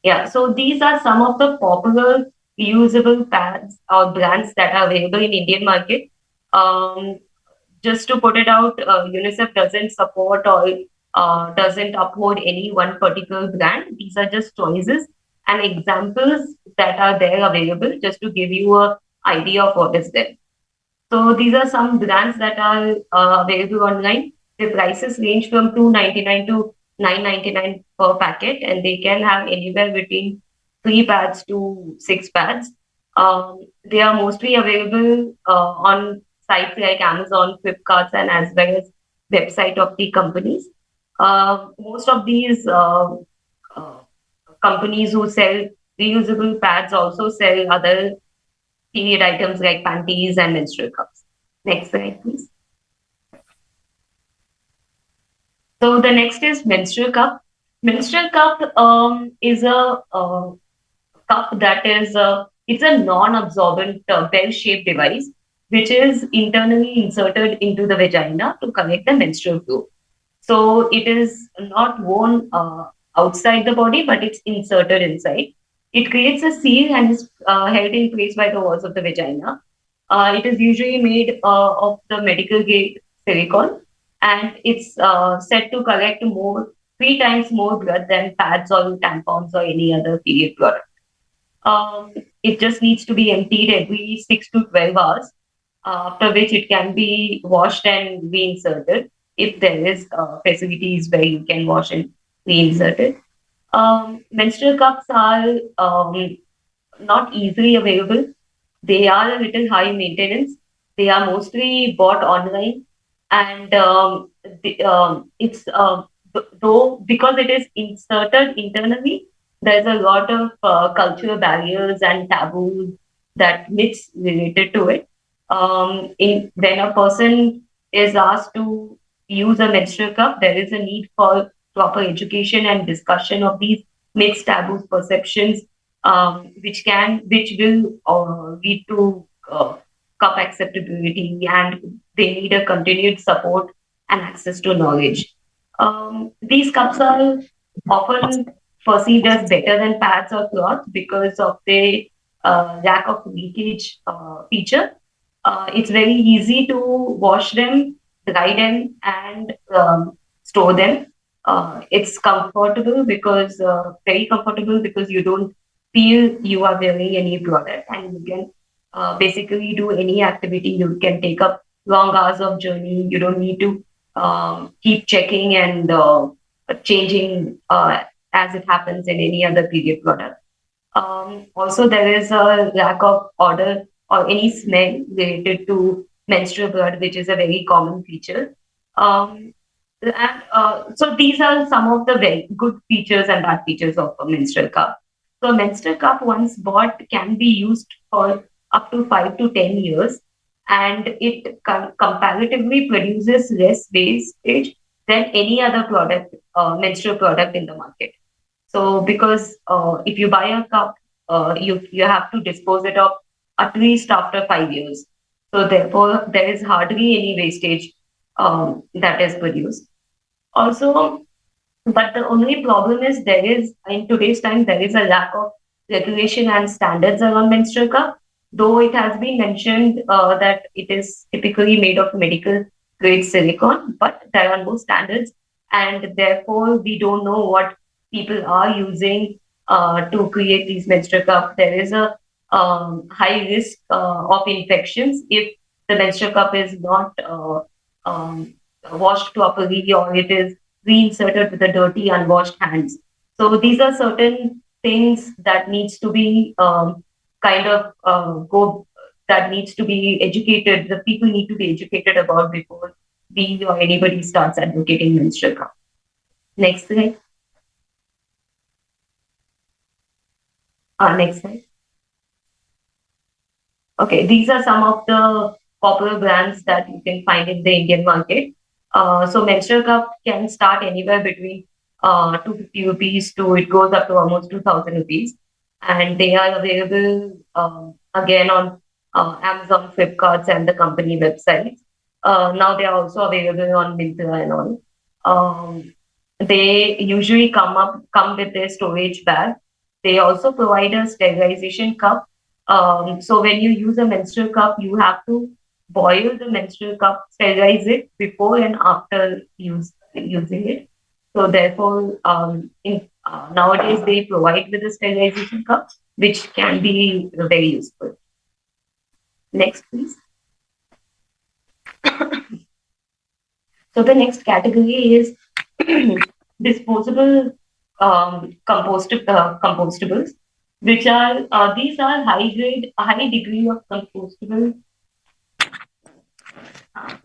Yeah, so these are some of the popular reusable pads or brands that are available in Indian market. Um, just to put it out, UNICEF doesn't support or doesn't uphold any one particular brand. These are just choices and examples that are there available just to give you a idea of what is there. So these are some brands that are available online. The prices range from 299 to 999 per packet, and they can have anywhere between 3 pads to 6 pads. They are mostly available on sites like Amazon, Flipkart, and as well as website of the companies. Most of these uh, companies who sell reusable pads also sell other period items like panties and menstrual cups. Next slide, please. So the next is menstrual cup. Menstrual cup is a cup that is it's a non-absorbent bell-shaped device which is internally inserted into the vagina to collect the menstrual flow. So it is not worn outside the body, but it's inserted inside. It creates a seal and is held in place by the walls of the vagina. It is usually made of the medical grade silicone, and it's said to collect 3 times more blood than pads or tampons or any other period product. It just needs to be emptied every 6 to 12 hours, after which it can be washed and reinserted if there is facilities where you can wash and reinsert it. Menstrual cups are not easily available. They are a little high maintenance. They are mostly bought online, and it's though because it is inserted internally, there's a lot of cultural barriers and taboos that myths related to it. When a person is asked to use a menstrual cup, there is a need for proper education and discussion of these myths, taboos, perceptions, which will lead to cup acceptability, and they need a continued support and access to knowledge. These cups are often perceived as better than pads or cloth because of the lack of leakage feature. It's very easy to wash them, dry them, and store them. It's comfortable because very comfortable because you don't feel you are wearing any product, and you can basically do any activity. You can take up long hours of journey. You don't need to keep checking and changing as it happens in any other period product. Also, there is a lack of odor or any smell related to menstrual blood, which is a very common feature. So these are some of the very good features and bad features of a menstrual cup. So a menstrual cup once bought can be used for up to 5 to 10 years, and it comparatively produces less wastage than any other product, menstrual product in the market. So because if you buy a cup, you have to dispose it of at least after 5 years. So therefore, there is hardly any wastage that is produced. Also, but the only problem is there is in today's time there is a lack of regulation and standards around menstrual cup. Though it has been mentioned that it is typically made of medical grade silicone, but there are no standards, and therefore we don't know what people are using to create these menstrual cups. There is a high risk of infections if the menstrual cup is not washed properly, or it is reinserted with the dirty, unwashed hands. So these are certain things that needs to be kind of that needs to be educated. The people need to be educated about before we or anybody starts advocating menstrual cup. Next slide. Next slide. Okay, these are some of the popular brands that you can find in the Indian market. So menstrual cup can start anywhere between 250 rupees to it goes up to almost 2000 rupees. And they are available again on Amazon, Flipkarts, and the company websites. Now they are also available on Myntra and all. They usually come with their storage bag. They also provide a sterilization cup. So when you use a menstrual cup, you have to boil the menstrual cup, sterilize it before and after using it. So therefore, nowadays they provide with a sterilization cup, which can be very useful. Next, please. So the next category is disposable compostables, which are these are high degree of compostable.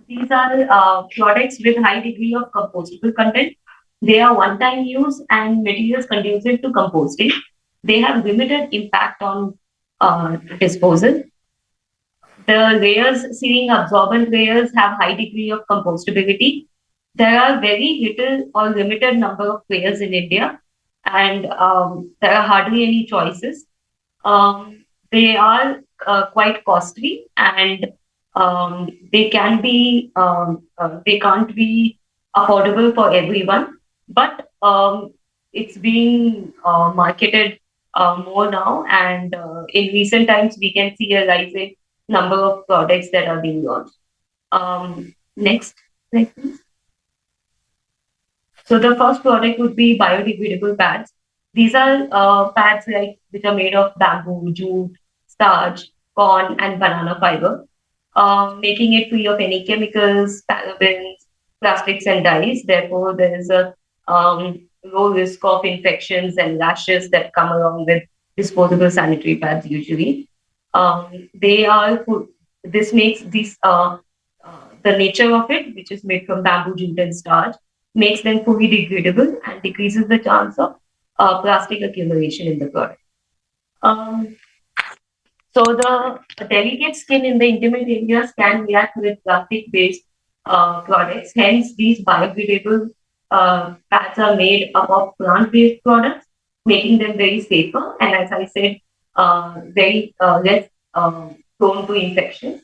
These are products with high degree of compostable content. They are one-time use and materials conducive to composting. They have limited impact on disposal. The layers, sealing absorbent layers, have high degree of compostability. There are very little or limited number of players in India, and there are hardly any choices. They are quite costly, and they can't be affordable for everyone. But it's being marketed more now, and in recent times we can see a rising number of products that are being launched. Next slide, please. So the first product would be biodegradable pads. These are pads which are made of bamboo, jute, starch, corn, and banana fiber, making it free of any chemicals, parabens, plastics, and dyes. Therefore, there is a low risk of infections and rashes that come along with disposable sanitary pads usually. They are this makes these the nature of it, which is made from bamboo, jute, and starch, makes them fully degradable and decreases the chance of plastic accumulation in the product. So the delicate skin in the intimate areas can react with plastic-based products. Hence, these biodegradable pads are made up of plant-based products, making them very safer and, as I said, very less prone to infections.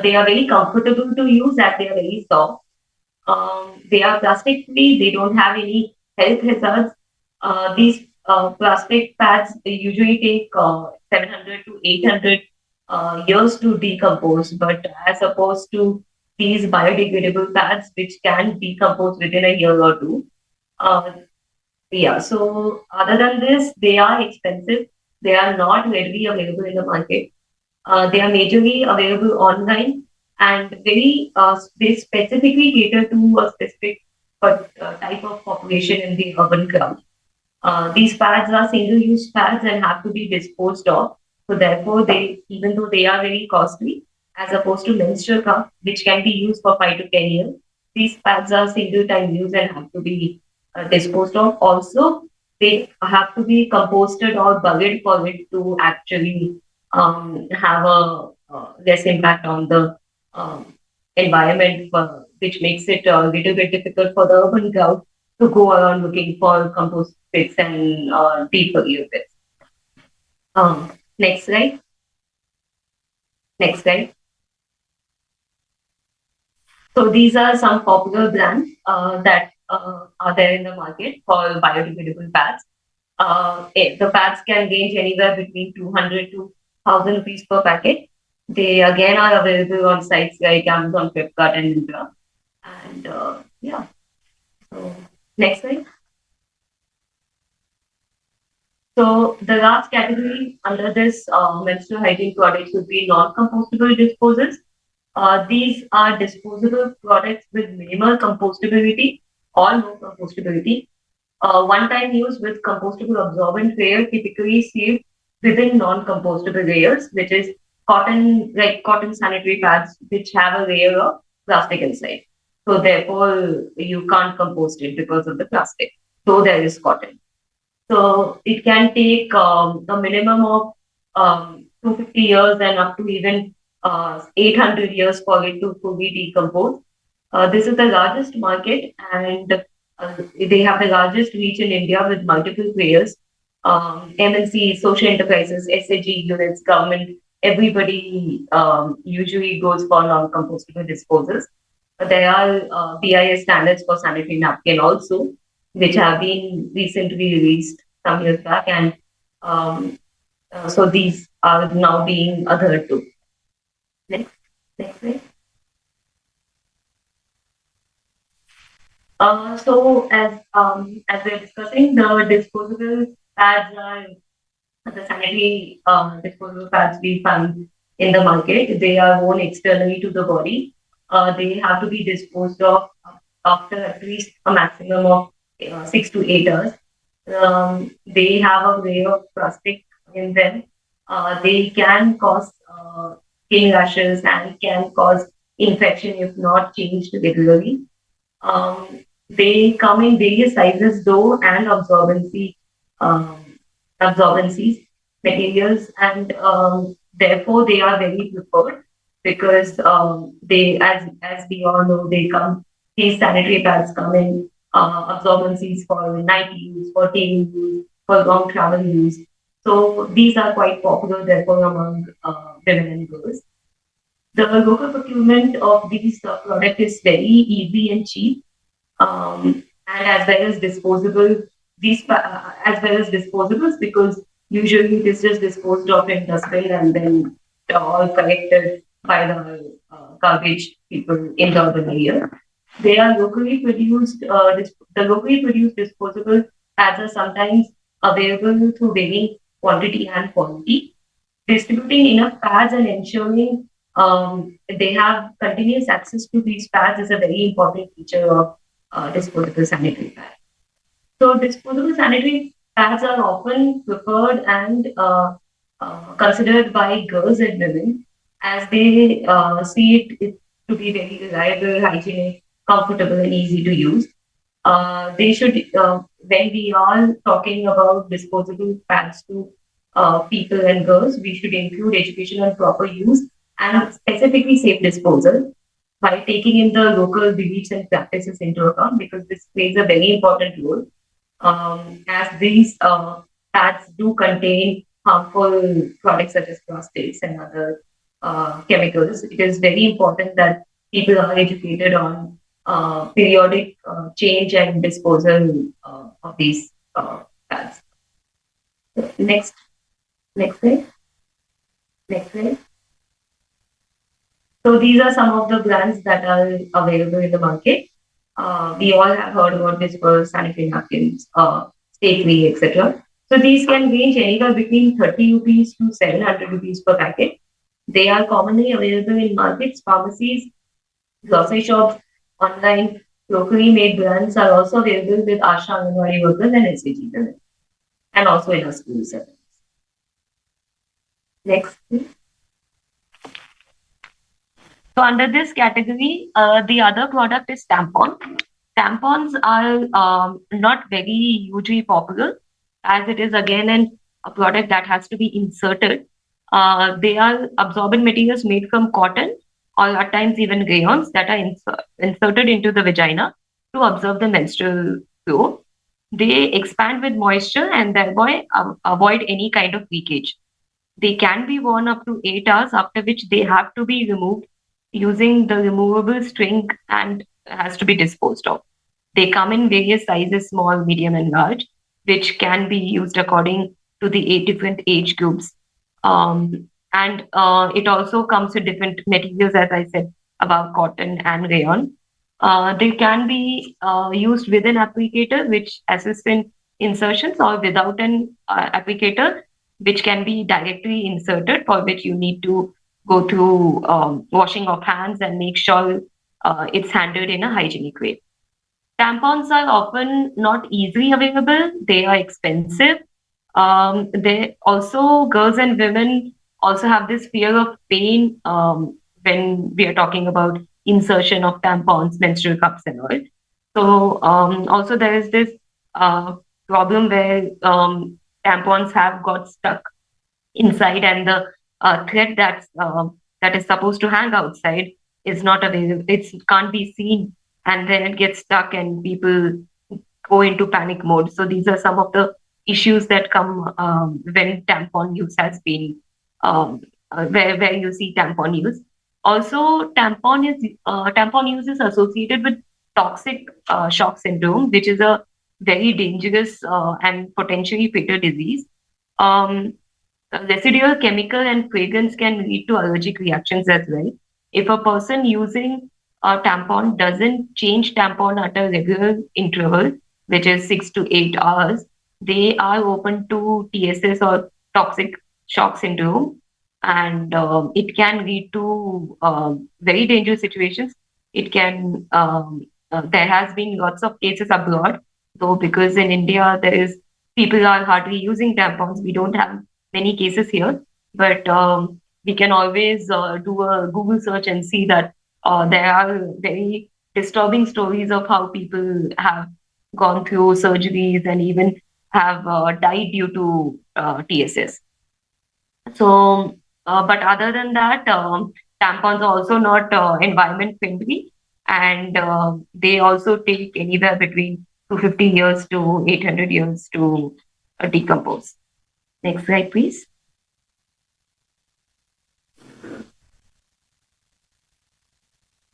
They are very comfortable to use as they are very soft. They are plastic free. They don't have any health hazards. These plastic pads usually take 700 to 800 years to decompose, but as opposed to these biodegradable pads, which can decompose within a year or two. Yeah, so other than this, they are expensive. They are not readily available in the market. They are majorly available online, and they specifically cater to a specific type of population in the urban crowd. These pads are single-use pads and have to be disposed of. So therefore, even though they are very costly, as opposed to menstrual cup, which can be used for 5 to 10 years, these pads are single-time use and have to be disposed of. Also, they have to be composted or buried for it to actually have a less impact on the environment, which makes it a little bit difficult for the urban crowd to go around looking for compost pits and deeper pits. Next slide. Next slide. So these are some popular brands that are there in the market for biodegradable pads. The pads can range anywhere between 200 to 1,000 rupees per packet. They again are available on sites like Amazon, Flipkart, and Myntra. And yeah. So next slide. So the last category under this menstrual hygiene products would be non-compostable disposals. These are disposable products with minimal compostability or no compostability. One-time use with compostable absorbent layer, typically sealed within non-compostable layers, which is cotton sanitary pads, which have a layer of plastic inside. So therefore, you can't compost it because of the plastic, though there is cotton. So it can take a minimum of 250 years and up to even 800 years for it to fully decompose. This is the largest market, and they have the largest reach in India with multiple players. MNCs, social enterprises, SAG units, government, everybody usually goes for non-compostable disposals. There are BIS standards for sanitary napkin also, which have been recently released some years back, and so these are now being adhered to. Next slide. So as we're discussing, the disposable pads are the sanitary disposable pads we find in the market. They are worn externally to the body. They have to be disposed of after at least a maximum of 6 to 8 hours. They have a layer of plastic in them. They can cause skin rashes and can cause infection if not changed regularly. They come in various sizes, though, and um, absorbencies materials, and therefore they are very preferred because they, as we all know, they come. These sanitary pads come in absorbencies for night use, for daily use, for long travel use. So these are quite popular, therefore, among women and girls. The local procurement of these products is very easy and cheap, and as well as disposable. As well as disposables, because usually it is just disposed of in dustbin and then all collected by the garbage people in the urban area. They are locally produced. The locally produced disposable pads are sometimes available through varying quantity and quality. Distributing enough pads and ensuring they have continuous access to these pads is a very important feature of disposable sanitary pads. So disposable sanitary pads are often preferred and considered by girls and women as they see it to be very reliable, hygienic, comfortable, and easy to use. They should, when we are talking about disposable pads to people and girls, we should include education on proper use and specifically safe disposal by taking in the local beliefs and practices into account, because this plays a very important role, as these pads do contain harmful products such as plastics and other chemicals. It is very important that people are educated on periodic change and disposal of these pads. Next slide. Next slide. So these are some of the brands that are available in the market. We all have heard about this for sanitary napkins, Stay, etc. So these can range anywhere between 30 rupees to 700 rupees per packet. They are commonly available in markets, pharmacies, grocery shops, online. Locally made brands are also available with Asha Anganwadi workers and SAG women, and also in our school settings. Next, please. So under this category, the other product is tampon. Tampons are not very hugely popular, as it is again a product that has to be inserted. They are absorbent materials made from cotton or at times even rayons that are inserted into the vagina to absorb the menstrual flow. They expand with moisture and thereby avoid any kind of leakage. They can be worn up to 8 hours, after which they have to be removed using the removable string and has to be disposed of. They come in various sizes, small, medium, and large, which can be used according to the 8 different age groups. And it also comes with different materials, as I said, about cotton and rayon. They can be used with an applicator, which assists in insertions, or without an applicator, which can be directly inserted, for which you need to go through washing of hands and make sure it's handled in a hygienic way. Tampons are often not easily available. They are expensive. They also, girls and women also have this fear of pain when we are talking about insertion of tampons, menstrual cups, and all. So also there is this problem where tampons have got stuck inside, and the thread that is supposed to hang outside is not available. It can't be seen, and then it gets stuck, and people go into panic mode. So these are some of the issues that come when tampon use has been where you see tampon use. Also, tampon use is associated with toxic shock syndrome, which is a very dangerous and potentially fatal disease. Um, Residual chemical and fragrance can lead to allergic reactions as well. If a person using a tampon doesn't change tampon at a regular interval, which is 6 to 8 hours, they are open to TSS or toxic shock syndrome, and it can lead to very dangerous situations. It can there has been lots of cases abroad, though, because in India there is people are hardly using tampons. We don't have many cases here, but we can always do a Google search and see that there are very disturbing stories of how people have gone through surgeries and even have died due to TSS. So, but other than that, tampons are also not environment friendly, and they also take anywhere between 250 years to 800 years to decompose. Next slide, please.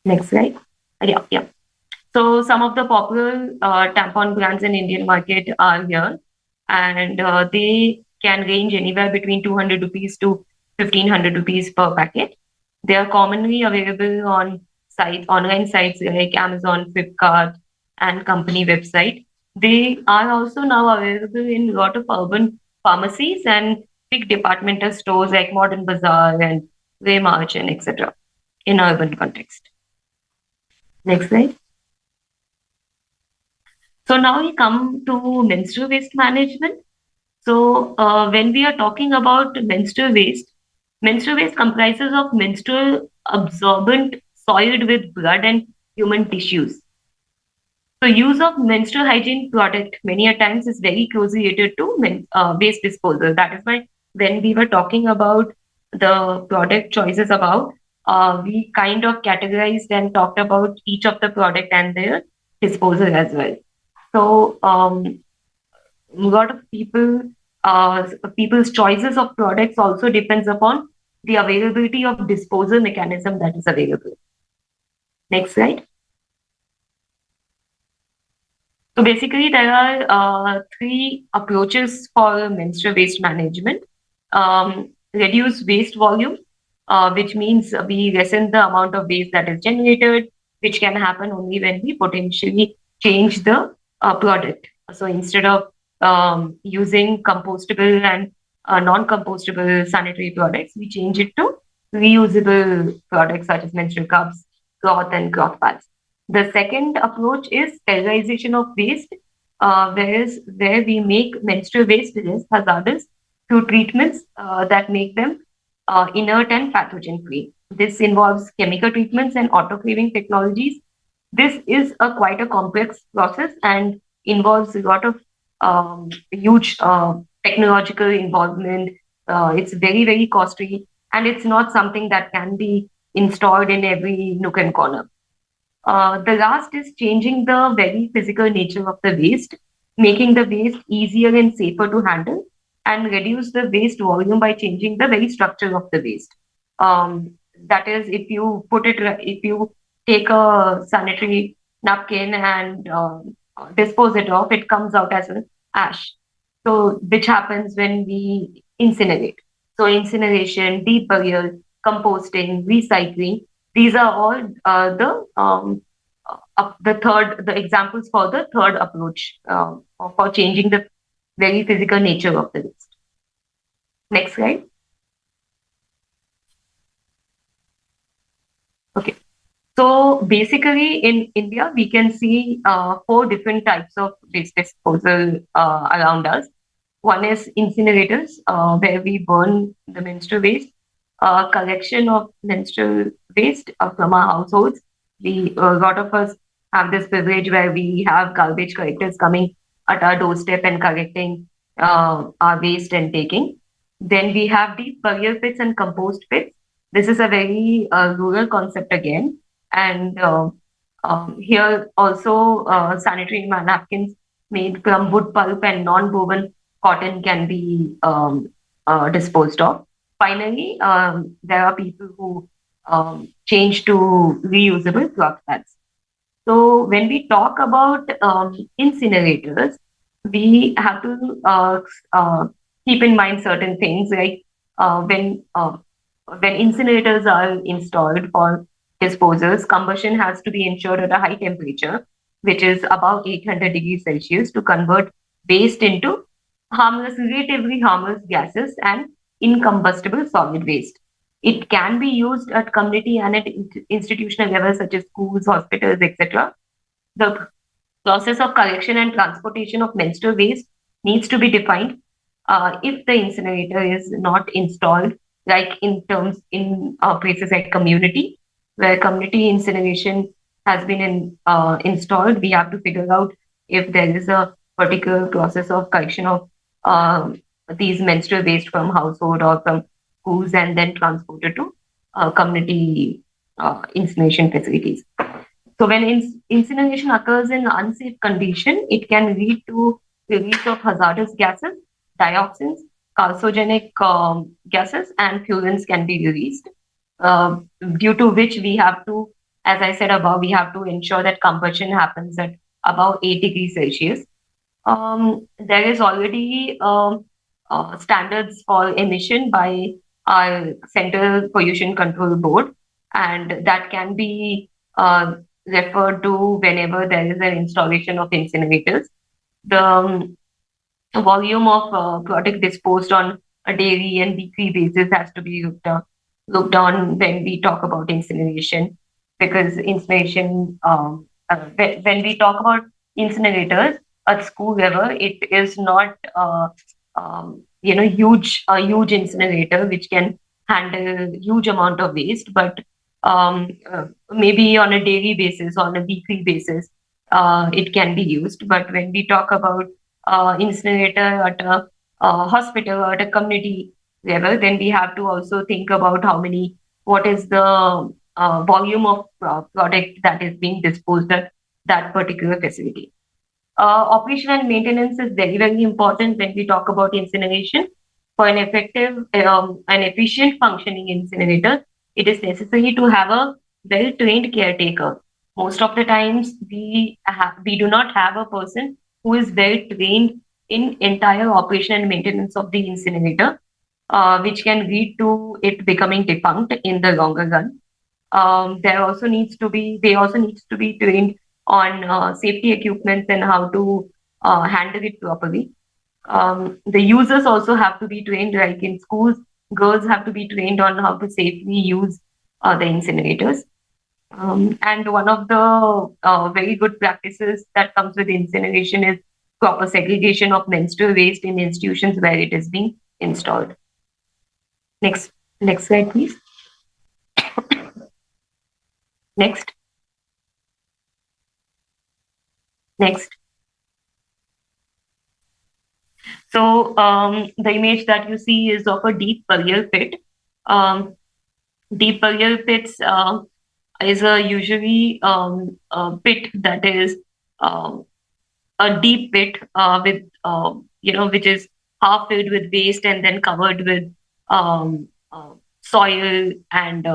Next slide. Yeah. So some of the popular tampon brands in Indian market are here, and they can range anywhere between 200 rupees to 1500 rupees per packet. They are commonly available on online sites like Amazon, Flipkart, and company website. They are also now available in a lot of urban pharmacies and big departmental stores like Modern Bazaar and Waymarch and etc. in urban context. Next slide. So now we come to menstrual waste management. So when we are talking about menstrual waste comprises of menstrual absorbent soiled with blood and human tissues. So use of menstrual hygiene product many a times is very closely related to waste disposal. That is why when we were talking about the product choices above, we kind of categorized and talked about each of the product and their disposal as well. So a lot of people's choices of products also depends upon the availability of disposal mechanism that is available. Next slide. So basically, there are three approaches for menstrual waste management. Reduce waste volume, which means we lessen the amount of waste that is generated, which can happen only when we potentially change the product. So instead of using compostable and non-compostable sanitary products, we change it to reusable products such as menstrual cups, cloth, and cloth pads. The second approach is sterilization of waste, where we make menstrual waste less hazardous through treatments that make them inert and pathogen-free. This involves chemical treatments and autoclaving technologies. This is quite a complex process and involves a lot of huge technological involvement. It's very, very costly, and it's not something that can be installed in every nook and corner. The last is changing the very physical nature of the waste, making the waste easier and safer to handle, and reduce the waste volume by changing the very structure of the waste. That is, if you take a sanitary napkin and dispose it off, it comes out as an ash. So, which happens when we incinerate. So, incineration, deep burial, composting, recycling. These are all the examples for the third approach for changing the very physical nature of the waste. Next slide. Okay. So basically, in India, we can see 4 different types of waste disposal around us. One is incinerators, where we burn the menstrual waste. Collection of menstrual waste from our households. A lot of us have this privilege where we have garbage collectors coming at our doorstep and collecting our waste and taking. Then we have deep burial pits and compost pits. This is a very rural concept again, And here also sanitary napkins made from wood pulp and non-woven cotton can be disposed of. Finally, there are people who change to reusable cloth bags. So when we talk about incinerators, we have to keep in mind certain things like when incinerators are installed for disposals, combustion has to be ensured at a high temperature, which is above 800 degrees Celsius, to convert waste into relatively harmless gases and incombustible solid waste. It can be used at community and at institutional levels such as schools, hospitals, etc. The process of collection and transportation of menstrual waste needs to be defined. If the incinerator is not installed, like in places like community, where community incineration has been installed, we have to figure out if there is a particular process of collection of these menstrual waste from household or from schools and then transported to community incineration facilities. So when incineration occurs in unsafe condition, it can lead to release of hazardous gases, dioxins, carcinogenic gases, and furans can be released. Due to which we have to, as I said above, we have to ensure that combustion happens at above 8 degrees Celsius. There is already standards for emission by our Central Pollution Control Board, and that can be referred to whenever there is an installation of incinerators. The volume of product disposed on a daily and weekly basis has to be looked on when we talk about incineration, because incineration, when we talk about incinerators at school level, it is not a huge incinerator which can handle huge amount of waste, but maybe on a daily basis, on a weekly basis, it can be used. But when we talk about incinerator at a hospital or at a community level, then we have to also think about what is the volume of product that is being disposed at that particular facility. Operation and maintenance is very, very important when we talk about incineration. For an effective and efficient functioning incinerator, it is necessary to have a well-trained caretaker. Most of the times, we do not have a person who is well-trained in entire operation and maintenance of the incinerator, which can lead to it becoming defunct in the longer run. They also needs to be trained on safety equipment and how to handle it properly. The users also have to be trained, like in schools, girls have to be trained on how to safely use the incinerators. And one of the very good practices that comes with incineration is proper segregation of menstrual waste in institutions where it is being installed. Next slide, please. Next. So the image that you see is of a deep burial pit. Deep burial pits is a usually a pit that is a deep pit with which is half filled with waste and then covered with soil and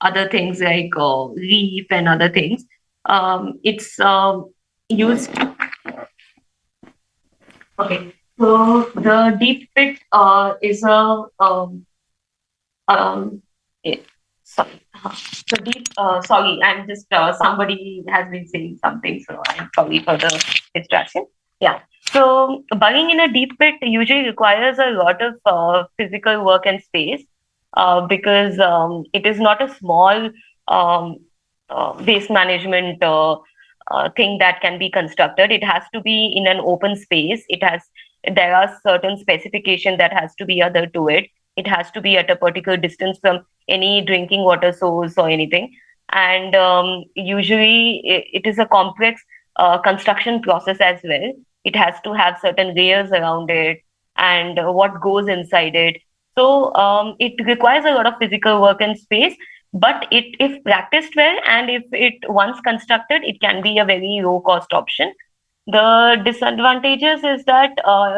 other things like leaf and other things. It's used. Okay, so the deep pit is a sorry. So deep. Sorry, I'm just somebody has been saying something, so I'm sorry for the distraction. Yeah. So burying in a deep pit usually requires a lot of physical work and space because it is not a small waste management thing that can be constructed. It has to be in an open space. There are certain specifications that has to be adhered to it. It has to be at a particular distance from any drinking water source or anything. And usually it is a complex construction process as well. It has to have certain layers around it and what goes inside it. So it requires a lot of physical work and space, But if practiced well and if it once constructed, it can be a very low cost option. The disadvantages is that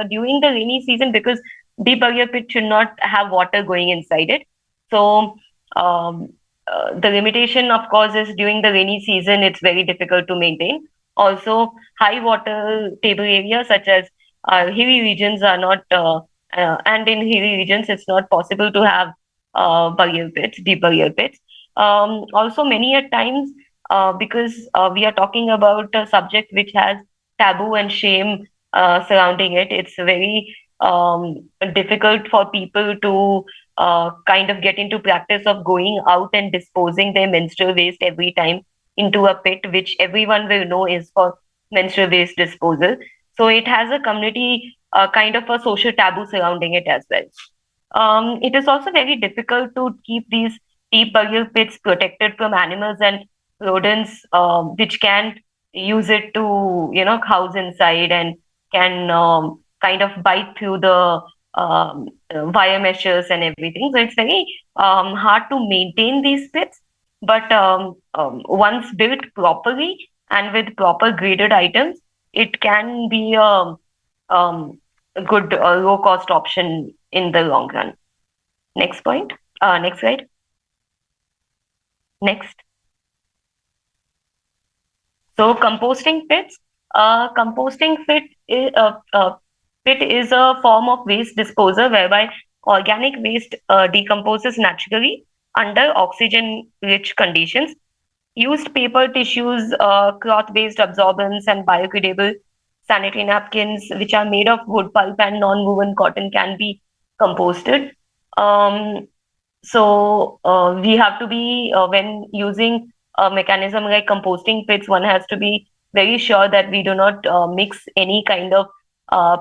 during the rainy season, because deep burial pit should not have water going inside it. So um, the limitation, of course, is during the rainy season, it's very difficult to maintain. Also, high water table areas such as hilly regions are not, and in hilly regions, it's not possible to have burial pits, deep burial pits. Also, many a times, because we are talking about a subject which has taboo and shame surrounding it, it's very difficult for people to kind of get into practice of going out and disposing their menstrual waste every time into a pit, which everyone will know is for menstrual waste disposal. So it has a community kind of a social taboo surrounding it as well. It is also very difficult to keep these deep burial pits protected from animals and rodents, which can use it to, house inside and can kind of bite through the wire meshes and everything. So it's very hard to maintain these pits. But once built properly and with proper graded items, it can be a good low cost option in the long run. Next point. Next slide. Next. So composting pits. Composting pit is a form of waste disposal whereby organic waste decomposes naturally under oxygen-rich conditions. Used paper tissues, cloth-based absorbents, and biodegradable sanitary napkins, which are made of wood pulp and non-woven cotton, can be composted. So we have to be, when using a mechanism like composting pits, one has to be very sure that we do not mix any kind of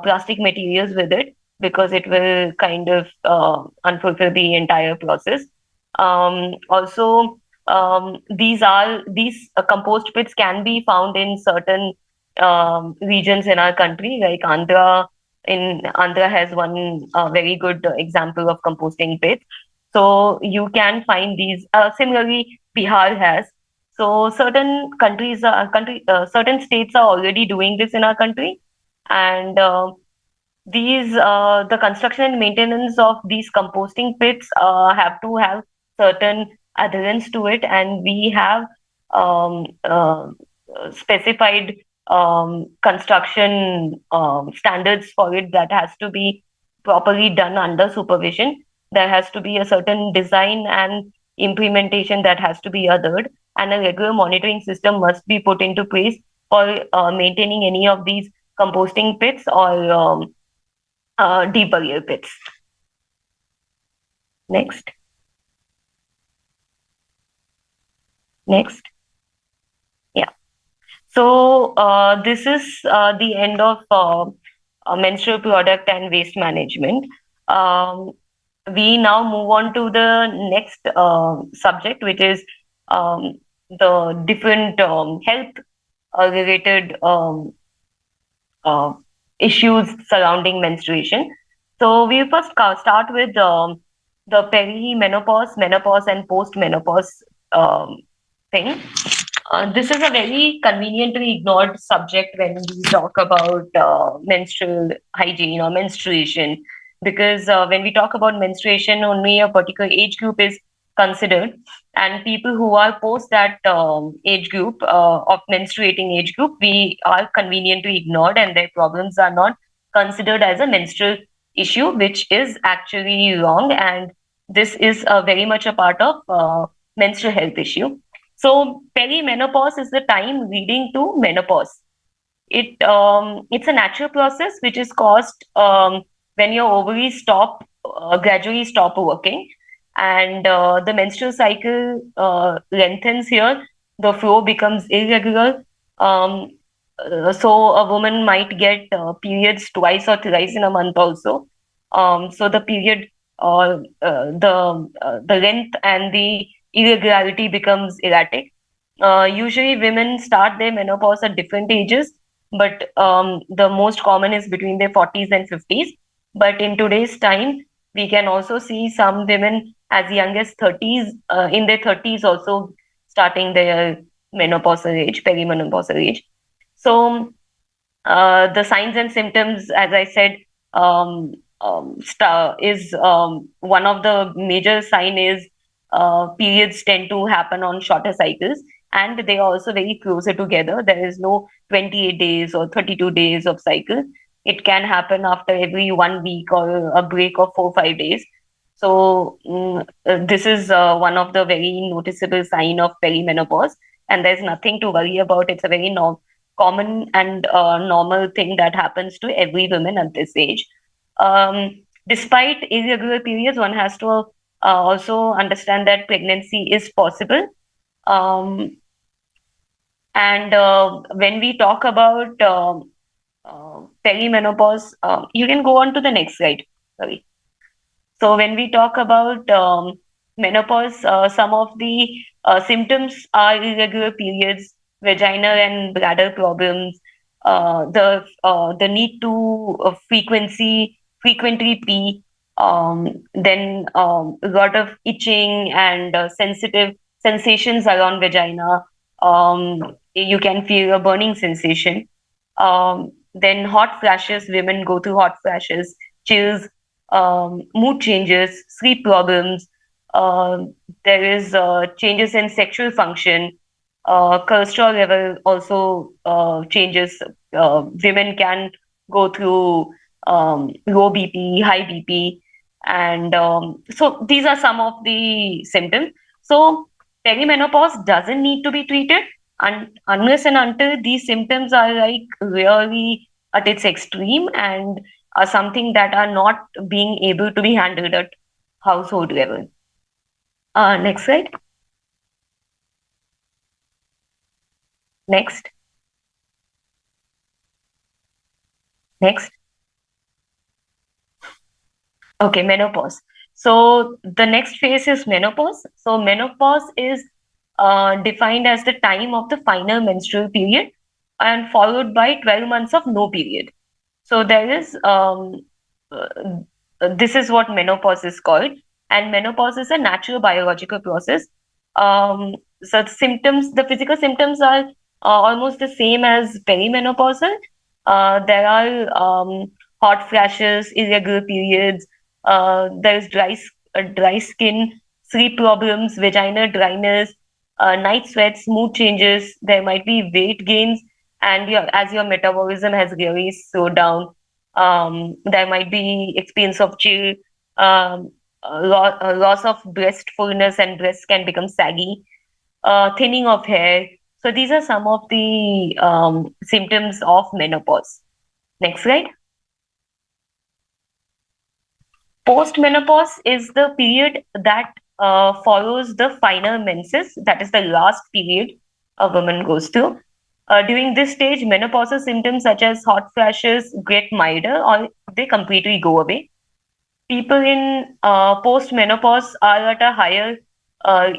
plastic materials with it, because it will kind of unfulfill the entire process. Also, these compost pits can be found in certain regions in our country, like Andhra. Andhra has one very good example of composting pits. So you can find these. Similarly, Bihar has. So certain certain states are already doing this in our country, and the construction and maintenance of these composting pits have to have certain adherence to it, and we have specified construction standards for it that has to be properly done under supervision. There has to be a certain design and implementation that has to be adhered, and a regular monitoring system must be put into place for maintaining any of these composting pits or deep burial pits. Next. Next. Yeah. So this is the end of menstrual product and waste management. We now move on to the next subject, which is the different health related issues surrounding menstruation. So we first start with the perimenopause, menopause, and postmenopause thing. This is a very conveniently ignored subject when we talk about menstrual hygiene or menstruation, because when we talk about menstruation, only a particular age group is considered, and people who are post that age group of menstruating age group, we are conveniently ignored, and their problems are not considered as a menstrual issue, which is actually wrong, and this is very much a part of menstrual health issue. So perimenopause is the time leading to menopause. It's a natural process which is caused when your ovaries gradually stop working, and the menstrual cycle lengthens here. The flow becomes irregular. So a woman might get periods twice or thrice in a month also. So the period, the length and the irregularity becomes erratic. Usually women start their menopause at different ages, but the most common is between their 40s and 50s. But in today's time, we can also see some women as young as 30s, in their 30s also starting their menopausal age, perimenopausal age. So the signs and symptoms, as I said, is one of the major sign is periods tend to happen on shorter cycles, and they are also very closer together. There is no 28 days or 32 days of cycle. It can happen after every 1 week or a break of 4 or 5 days. So this is one of the very noticeable sign of perimenopause, and there's nothing to worry about. It's a very common and normal thing that happens to every woman at this age. Despite irregular periods, one has to also understand that pregnancy is possible. Um, and when we talk about perimenopause, you can go on to the next slide. Sorry. So when we talk about menopause, some of the symptoms are irregular periods, vagina and bladder problems, the need to frequently pee, then a lot of itching and sensitive sensations around vagina. You can feel a burning sensation. Then hot flashes, women go through hot flashes, chills, mood changes, sleep problems. There is changes in sexual function. Cholesterol level also changes. Women can go through low BP, high BP, and so these are some of the symptoms. So perimenopause doesn't need to be treated unless and until these symptoms are like really at its extreme and are something that are not being able to be handled at household level. Next slide. Next. Next. Okay, menopause. So the next phase is menopause. So menopause is defined as the time of the final menstrual period and followed by 12 months of no period. So there is this is what menopause is called, and menopause is a natural biological process. So the physical symptoms are almost the same as perimenopausal. There are hot flashes, irregular periods. There is dry skin, sleep problems, vagina dryness, night sweats, mood changes. There might be weight gains, and as your metabolism has really slowed down, there might be experience of chill, loss of breast fullness, and breasts can become saggy, thinning of hair. So these are some of the symptoms of menopause. Next slide. Postmenopause is the period that follows the final menses, that is the last period a woman goes through. During this stage, menopausal symptoms such as hot flashes get milder or they completely go away. People in post-menopause are at a higher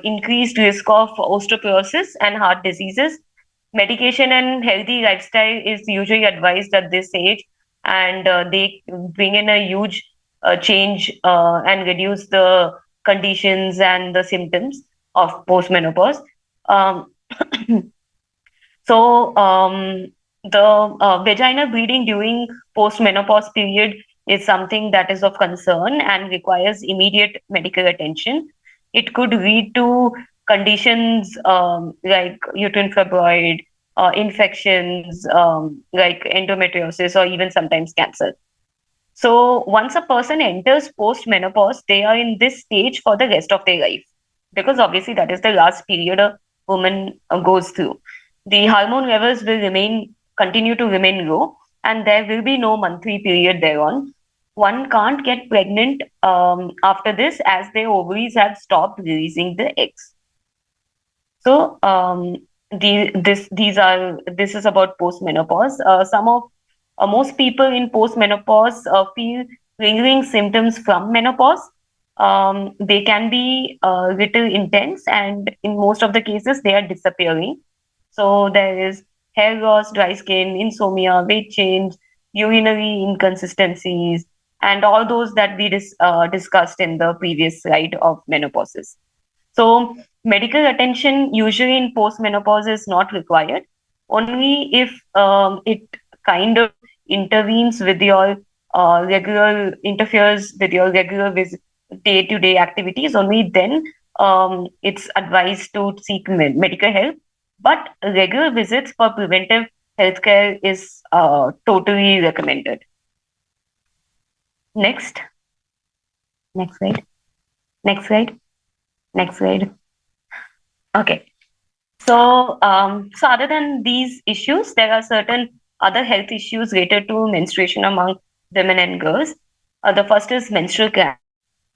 increased risk of osteoporosis and heart diseases. Medication and healthy lifestyle is usually advised at this age, and they bring in a huge change and reduce the conditions and the symptoms of post-menopause. Um, So the vaginal bleeding during post-menopause period is something that is of concern and requires immediate medical attention. It could lead to conditions like uterine fibroid, infections like endometriosis, or even sometimes cancer. So once a person enters post-menopause, they are in this stage for the rest of their life, because obviously that is the last period a woman goes through. The hormone levels will continue to remain low, and there will be no monthly period thereon. One can't get pregnant after this, as their ovaries have stopped releasing the eggs. So this is about postmenopause. Most people in postmenopause feel lingering symptoms from menopause. They can be little intense, and in most of the cases, they are disappearing. So there is hair loss, dry skin, insomnia, weight change, urinary inconsistencies, and all those that we discussed in the previous slide of menopauses. So medical attention usually in postmenopause is not required, only if it kind of intervenes with your interferes with your regular day-to-day activities. Only then it's advised to seek medical help. But regular visits for preventive healthcare is totally recommended. Next slide. Next slide. Next slide. Okay. So, so other than these issues, there are certain other health issues related to menstruation among women and girls. The first is menstrual cramps.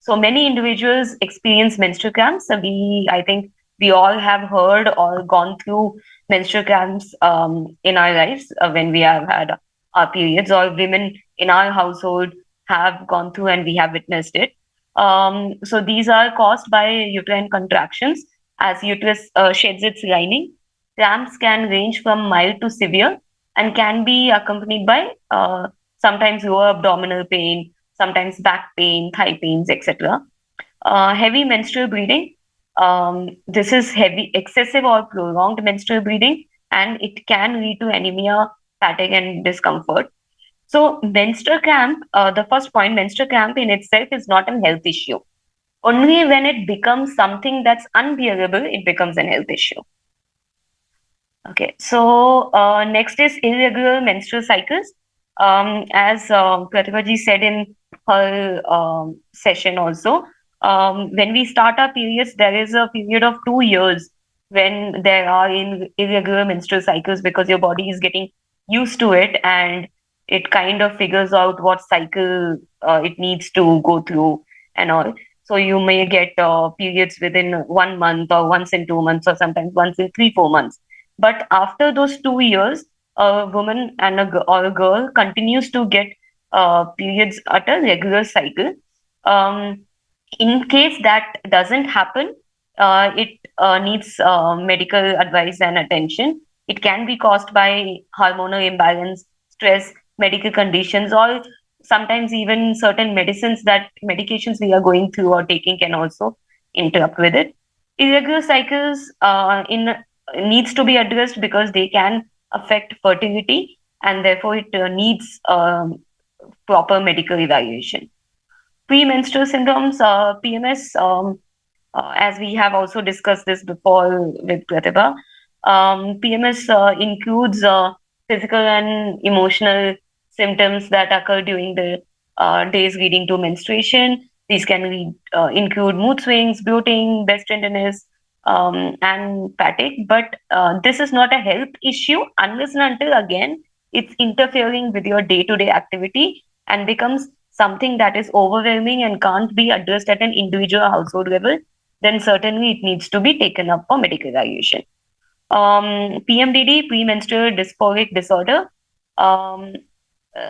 So many individuals experience menstrual cramps. I think we all have heard or gone through menstrual cramps in our lives when we have had our periods, or women in our household have gone through and we have witnessed it. So these are caused by uterine contractions as uterus sheds its lining. Cramps can range from mild to severe and can be accompanied by sometimes lower abdominal pain, sometimes back pain, thigh pains, etc. Heavy menstrual bleeding. This is heavy, excessive or prolonged menstrual bleeding, and it can lead to anemia, fatigue, and discomfort. So menstrual cramp, the first point, menstrual cramp in itself is not a health issue. Only when it becomes something that's unbearable, it becomes a health issue. Okay, so next is irregular menstrual cycles. As Pratibha ji said in her session also, when we start our periods, there is a period of 2 years when there are irregular menstrual cycles, because your body is getting used to it and it kind of figures out what cycle it needs to go through and all. So you may get periods within 1 month, or once in 2 months, or sometimes once in 3-4 months. But after those 2 years, a woman and or a girl continues to get periods at a regular cycle. In case that doesn't happen, it needs medical advice and attention. It can be caused by hormonal imbalance, stress, medical conditions, or sometimes even certain medications we are going through or taking can also interrupt with it. Irregular cycles needs to be addressed because they can affect fertility, and therefore it needs proper medical evaluation. Premenstrual syndromes, PMS, as we have also discussed this before with Pratibha, PMS includes physical and emotional symptoms that occur during the days leading to menstruation. These can include mood swings, bloating, breast tenderness, and fatigue. But this is not a health issue unless and until, again, it's interfering with your day-to-day activity and becomes something that is overwhelming and can't be addressed at an individual household level. Then certainly it needs to be taken up for medical evaluation. PMDD, premenstrual dysphoric disorder,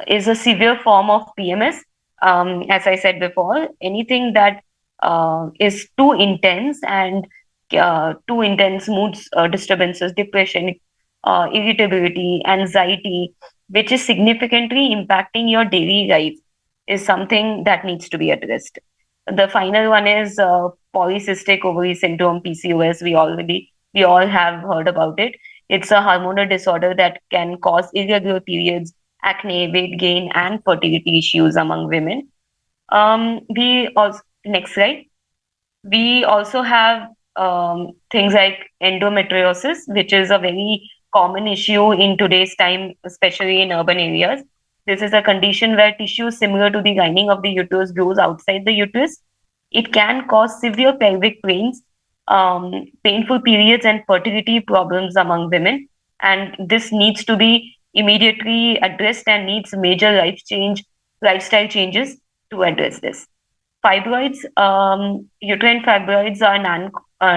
is a severe form of PMS. As I said before, anything that is too intense and too intense moods, disturbances, depression, irritability, anxiety, which is significantly impacting your daily life, is something that needs to be addressed. The final one is polycystic ovary syndrome, PCOS. We all have heard about it. It's a hormonal disorder that can cause irregular periods, acne, weight gain, and fertility issues among women. Next slide. We also have things like endometriosis, which is a very common issue in today's time, especially in urban areas. This is a condition where tissue similar to the lining of the uterus grows outside the uterus. It can cause severe pelvic pains, painful periods, and fertility problems among women. And this needs to be immediately addressed and needs major lifestyle changes to address this. Fibroids, uterine fibroids are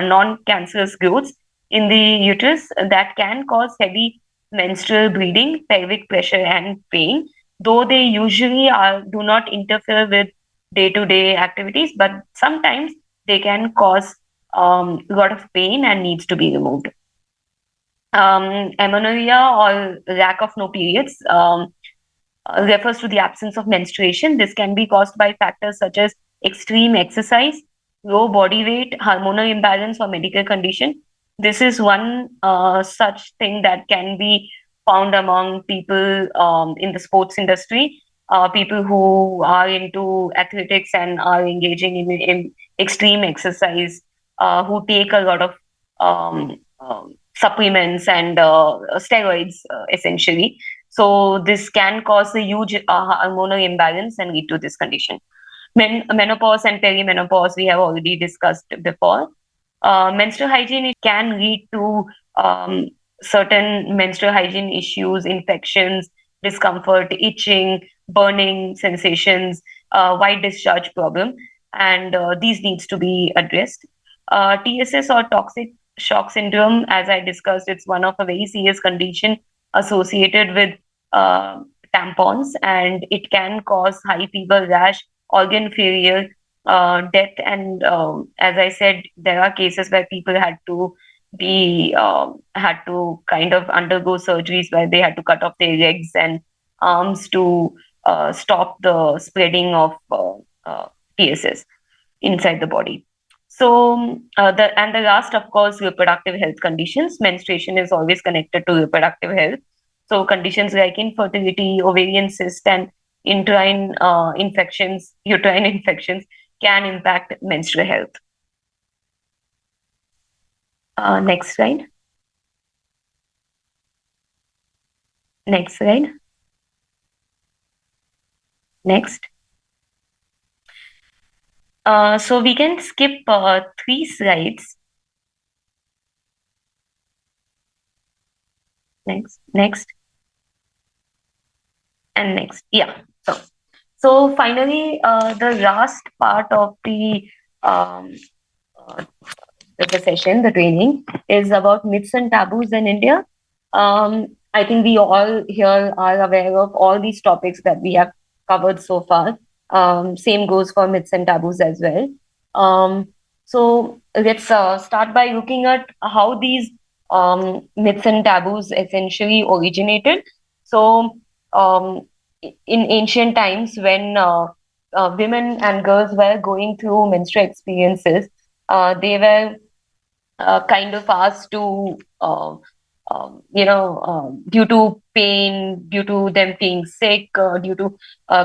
non-cancerous growths in the uterus that can cause heavy menstrual bleeding, pelvic pressure, and pain, though they usually do not interfere with day-to-day activities, but sometimes they can cause a lot of pain and needs to be removed. Amenorrhea, or lack of no periods. refers to the absence of menstruation. This can be caused by factors such as extreme exercise, low body weight, hormonal imbalance, or medical condition. This is one such thing that can be found among people in the sports industry, people who are into athletics and are engaging in extreme exercise, who take a lot of supplements and steroids, essentially. So this can cause a huge hormonal imbalance and lead to this condition. Menopause and perimenopause, we have already discussed before. Menstrual hygiene can lead to certain menstrual hygiene issues, infections, discomfort, itching, burning sensations, white discharge problem, and these needs to be addressed. TSS or toxic shock syndrome, as I discussed, it's one of a very serious condition associated with tampons, and it can cause high fever, rash, organ failure, death, and as I said, there are cases where people had to kind of undergo surgeries where they had to cut off their legs and arms to stop the spreading of TSS inside the body. So the last, of course, reproductive health conditions. Menstruation is always connected to reproductive health. So conditions like infertility, ovarian cyst, and uterine infections can impact menstrual health. Next slide. Next slide. Next. So we can skip 3 slides. Next. And next. Yeah. So finally, the last part of the session, the training, is about myths and taboos in India. I think we all here are aware of all these topics that we have covered so far. Same goes for myths and taboos as well. So let's start by looking at how these myths and taboos essentially originated. So in ancient times, when women and girls were going through menstrual experiences, they were kind of asked to, due to pain, due to them being sick, due to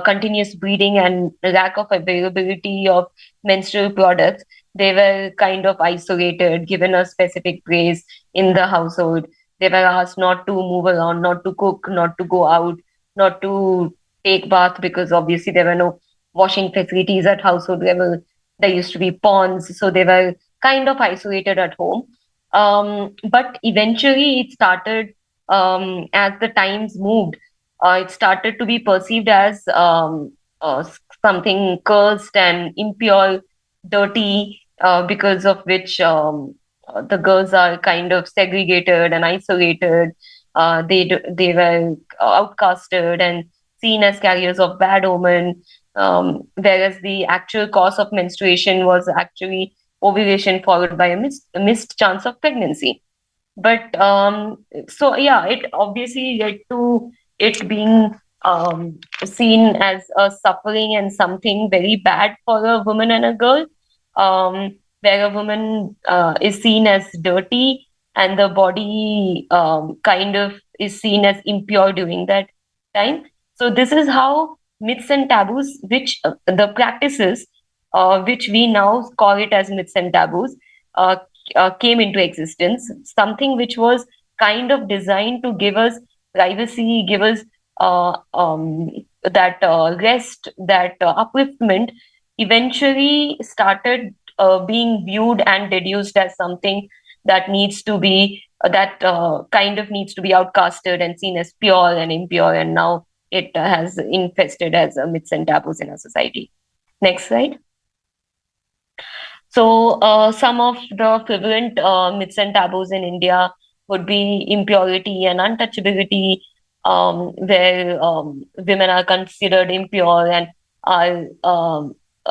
continuous bleeding and lack of availability of menstrual products, they were kind of isolated, given a specific place in the household. They were asked not to move around, not to cook, not to go out, not to take bath, because obviously there were no washing facilities at household level. There used to be ponds, so they were kind of isolated at home. But eventually it started, as the times moved, it started to be perceived as something cursed and impure, dirty, because of which the girls are kind of segregated and isolated. They were outcasted and seen as carriers of bad omen, whereas the actual cause of menstruation was actually ovulation followed by a missed chance of pregnancy. But so yeah, it obviously led to it being seen as a suffering and something very bad for a woman and a girl, where a woman is seen as dirty and the body kind of is seen as impure during that time. So this is how myths and taboos, which the practices which we now call it as myths and taboos, came into existence. Something which was kind of designed to give us privacy, give us that rest, that upliftment, eventually started being viewed and deduced as something that needs to be kind of needs to be outcasted and seen as pure and impure, and now it has infested as myths and taboos in our society. Next slide. So some of the prevalent myths and taboos in India would be impurity and untouchability, where women are considered impure and are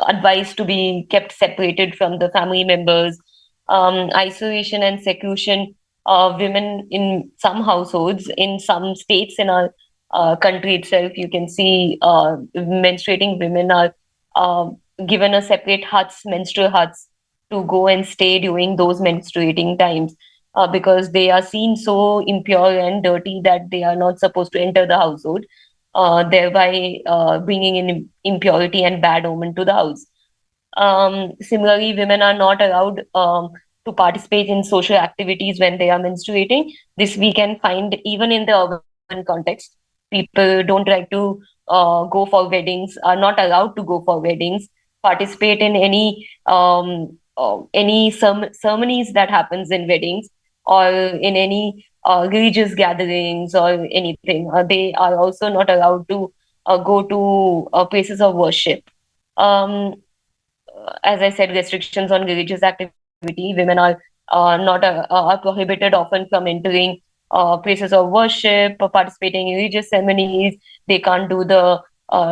advised to be kept separated from the family members. Isolation and seclusion. Women in some households, in some states in our country itself, you can see menstruating women are given a separate huts, menstrual huts, to go and stay during those menstruating times, because they are seen so impure and dirty that they are not supposed to enter the household, thereby bringing in impurity and bad omen to the house. Similarly, women are not allowed to participate in social activities when they are menstruating. This we can find even in the urban context. People don't like to go for weddings, are not allowed to go for weddings, participate in any ceremonies that happens in weddings, or in any religious gatherings or anything. They are also not allowed to go to places of worship. Um, as I said, restrictions on religious activity. Women are not are prohibited often from entering places of worship or participating in religious ceremonies. They can't do the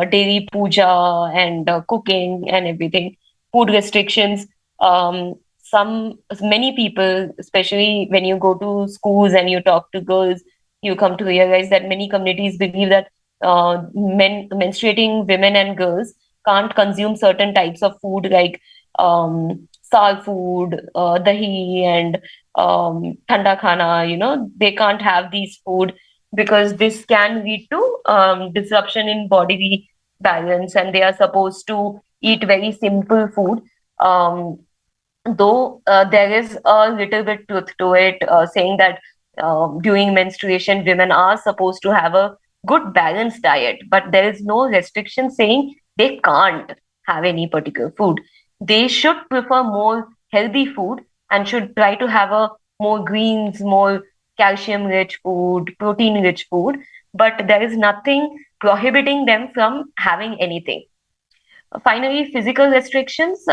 daily puja and cooking and everything. Food restrictions. Some Many people, especially when you go to schools and you talk to girls, you come to realize that many communities believe that menstruating women and girls can't consume certain types of food like sal food, dahi, and thanda khana. They can't have these food because this can lead to disruption in bodily balance, and they are supposed to eat very simple food. Um, though there is a little bit truth to it, saying that during menstruation, women are supposed to have a good balanced diet, but there is no restriction saying they can't have any particular food. They should prefer more healthy food and should try to have a more greens, more calcium rich food, protein rich food, but there is nothing prohibiting them from having anything. Finally, physical restrictions.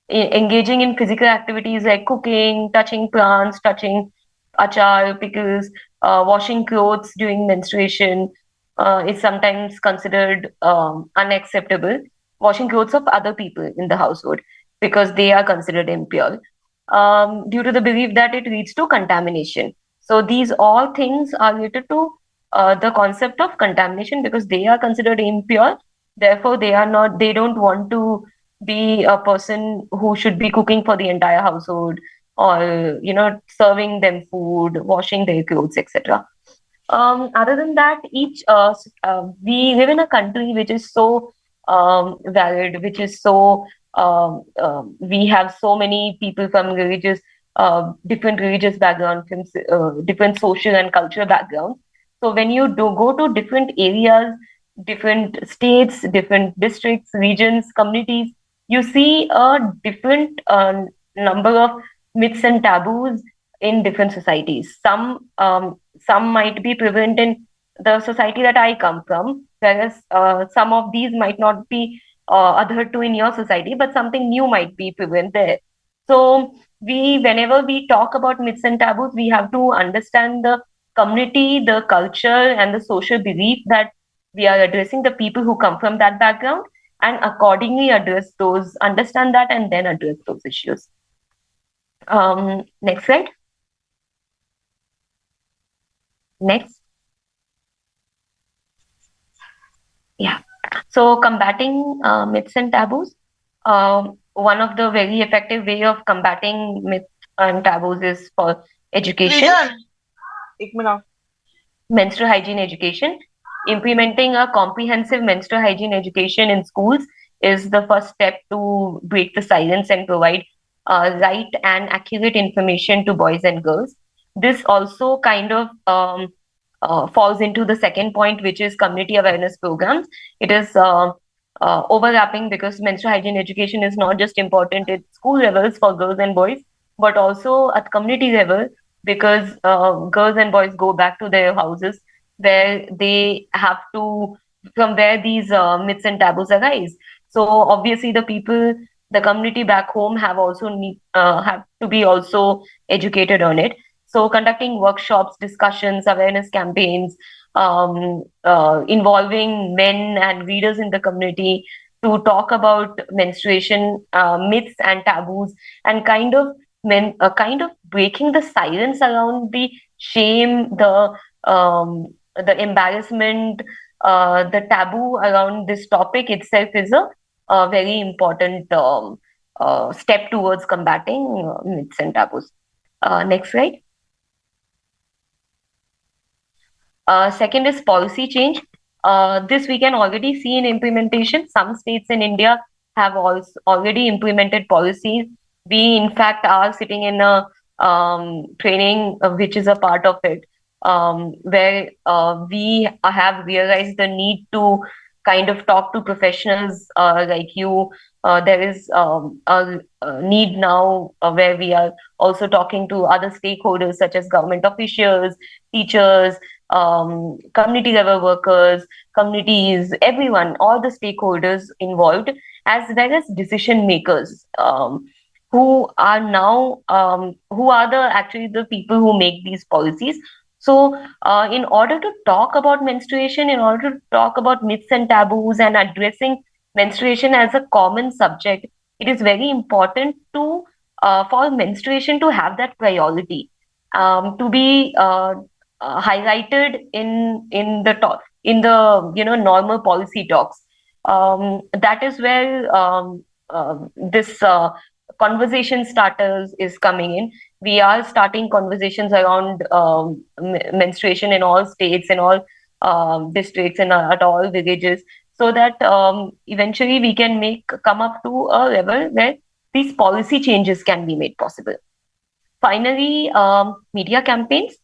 Engaging in physical activities like cooking, touching plants, touching achar, pickles, washing clothes during menstruation is sometimes considered unacceptable. Washing clothes of other people in the household because they are considered impure, due to the belief that it leads to contamination. So these all things are related to the concept of contamination because they are considered impure. Therefore, they don't want to be a person who should be cooking for the entire household, or serving them food, washing their clothes, etc. Other than that, we live in a country which is so varied, which is so we have so many people from different religious backgrounds, from different social and cultural backgrounds. So when you do go to different areas, different states, different districts, regions, communities, you see a different number of myths and taboos in different societies. Some might be prevalent in the society that I come from, whereas some of these might not be adhered to in your society, but something new might be prevalent there. So whenever we talk about myths and taboos, we have to understand the community, the culture, and the social belief that we are addressing, the people who come from that background, and accordingly understand that, and then address those issues. Next slide. Next. Yeah. So combating myths and taboos. One of the very effective way of combating myths and taboos is for education. Menstrual hygiene education. Implementing a comprehensive menstrual hygiene education in schools is the first step to break the silence and provide right and accurate information to boys and girls. This also kind of falls into the second point, which is community awareness programs. It is overlapping because menstrual hygiene education is not just important at school levels for girls and boys, but also at community level, because girls and boys go back to their houses where they have to, from where these myths and taboos arise. So obviously the community back home have to be also educated on it. So conducting workshops, discussions, awareness campaigns, involving men and leaders in the community to talk about menstruation myths and taboos, and kind of breaking the silence around the shame, the the embarrassment, the taboo around this topic itself is a very important step towards combating myths and taboos. Next slide. Second is policy change. This we can already see in implementation. Some states in India have also already implemented policies. We, in fact, are sitting in a training which is a part of it, where we have realized the need to kind of talk to professionals like you. There is a need now where we are also talking to other stakeholders such as government officials, teachers, community level workers, communities, everyone, all the stakeholders involved, as well as decision makers, who are now who are the actually the people who make these policies. So, in order to talk about menstruation, in order to talk about myths and taboos and addressing menstruation as a common subject, it is very important to for menstruation to have that priority, to be highlighted in the talk, in the normal policy talks. That is where this conversation starters is coming in. We are starting conversations around menstruation in all states, in all districts, and at all villages, so that eventually we can come up to a level where these policy changes can be made possible. Finally, media campaigns.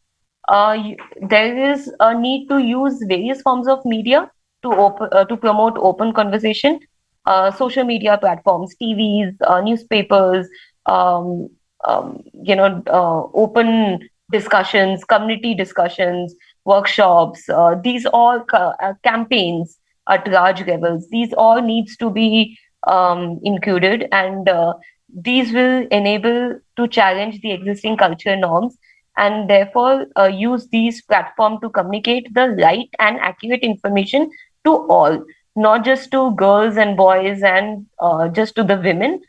There is a need to use various forms of media to promote open conversation. Social media platforms, TVs, newspapers, um, open discussions, community discussions, workshops. These all campaigns at large levels. These all needs to be included, and these will enable to challenge the existing cultural norms, and therefore use these platforms to communicate the right and accurate information to all, not just to girls and boys and just to the women,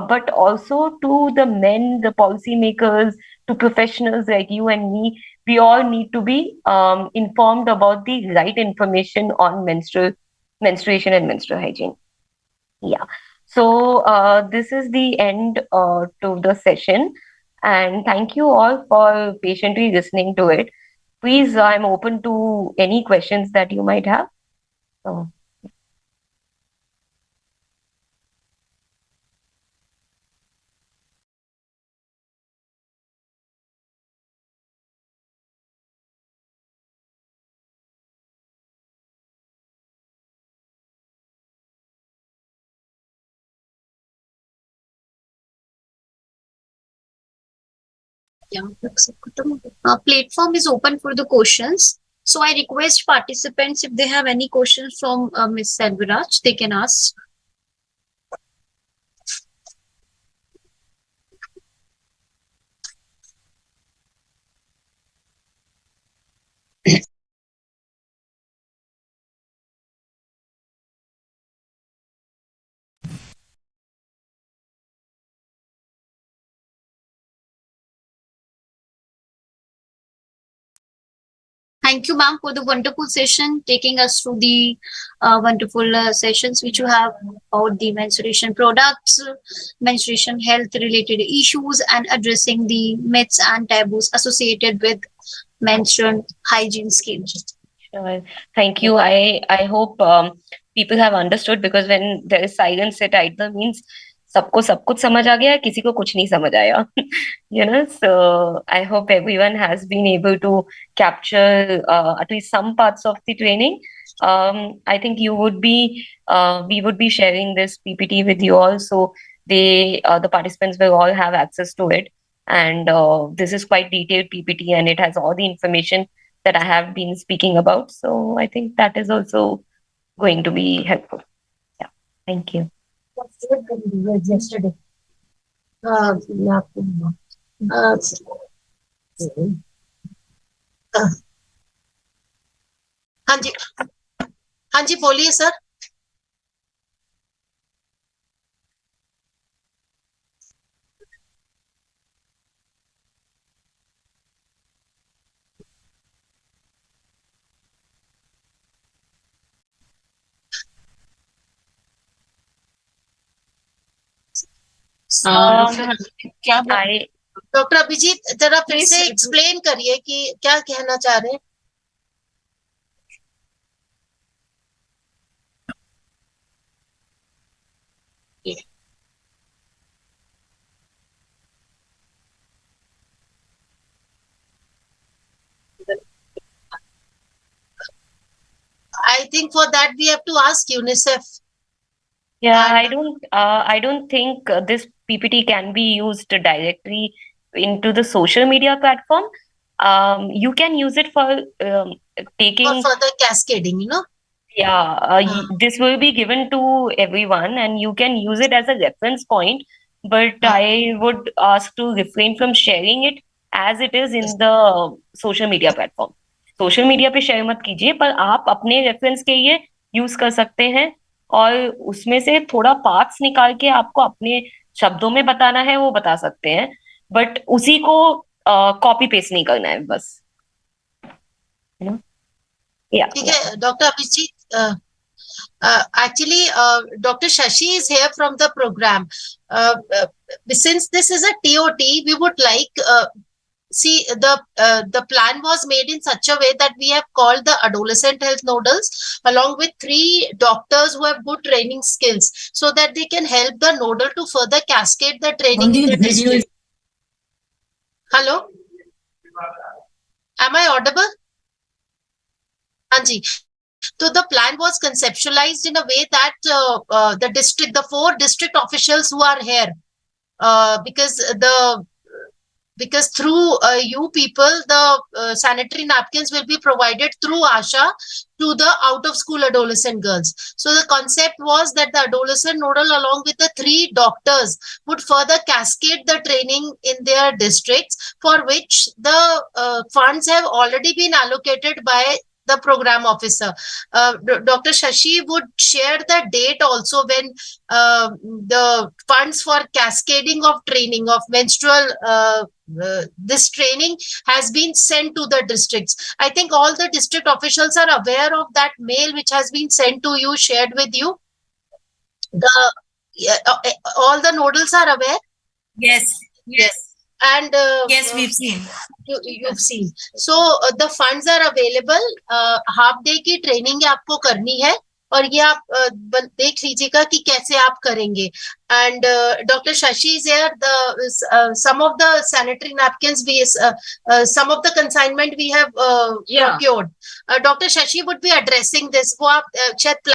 but also to the men, the policymakers, to professionals like you and me. We all need to be informed about the right information on menstruation and menstrual hygiene. Yeah. So this is the end to the session. And thank you all for patiently listening to it. Please, I'm open to any questions that you might have. So. Platform is open for the questions. So I request participants, if they have any questions from Ms. Selviraj, they can ask. Thank you, ma'am, for the wonderful session, taking us through the wonderful sessions which you have about the menstruation products, menstruation health related issues, and addressing the myths and taboos associated with menstrual hygiene schemes. Sure. Thank you. I hope people have understood, because when there is silence, it either means सबको सब कुछ समझ आ गया, किसी को कुछ नहीं समझ आया. So I hope everyone has been able to capture at least some parts of the training. I think we would be sharing this PPT with you all, so the participants will all have access to it. And this is quite detailed PPT, and it has all the information that I have been speaking about. So I think that is also going to be helpful. Yeah. Thank you. Yesterday. हाँ जी, हाँ जी, बोलिए sir. Doctor Abhijit जरा फिर से explain करिए कि क्या कहना चाह रहे हैं. I think for that we have to ask UNICEF. Yeah, I don't think this PPT can be used directly into the social media platform. You can use it for taking for further cascading, Yeah, this will be given to everyone and you can use it as a reference point, but I would ask to refrain from sharing it as it is in the social media platform. Social media पे share मत कीजिए, पर आप अपने reference के लिए use कर सकते हैं और उसमें से थोड़ा पार्ट्स निकाल के आपको अपने शब्दों में बताना है वो बता सकते हैं, बट उसी को कॉपी पेस्ट नहीं करना है बस. ठीक है doctor Abhijeet. Actually, Dr. Shashi is here from the program. Since this is a TOT, we would like see the plan was made in such a way that we have called the adolescent health nodals along with 3 doctors who have good training skills so that they can help the nodal to further cascade the training in the district. Hello, am I audible? Anji. So the plan was conceptualized in a way that the 4 district officials who are here, because through you people, the sanitary napkins will be provided through ASHA to the out of school adolescent girls. So the concept was that the adolescent nodal along with the 3 doctors would further cascade the training in their districts, for which the funds have already been allocated by the program officer. Dr. Shashi would share the date also when the funds for cascading of training of menstrual this training has been sent to the districts. I think all the district officials are aware of that mail which has been sent to you, shared with you. All the nodals are aware? Yes. And yes, we've seen. You've seen. So the funds are available. Half day की training आपको करनी है और ये आप देख लीजिएगा कि कैसे आप करेंगे. And Dr. Shashi is here. Some of the sanitary napkins, some of the consignment we have procured. Dr. Shashi would be addressing this. वो आप शायद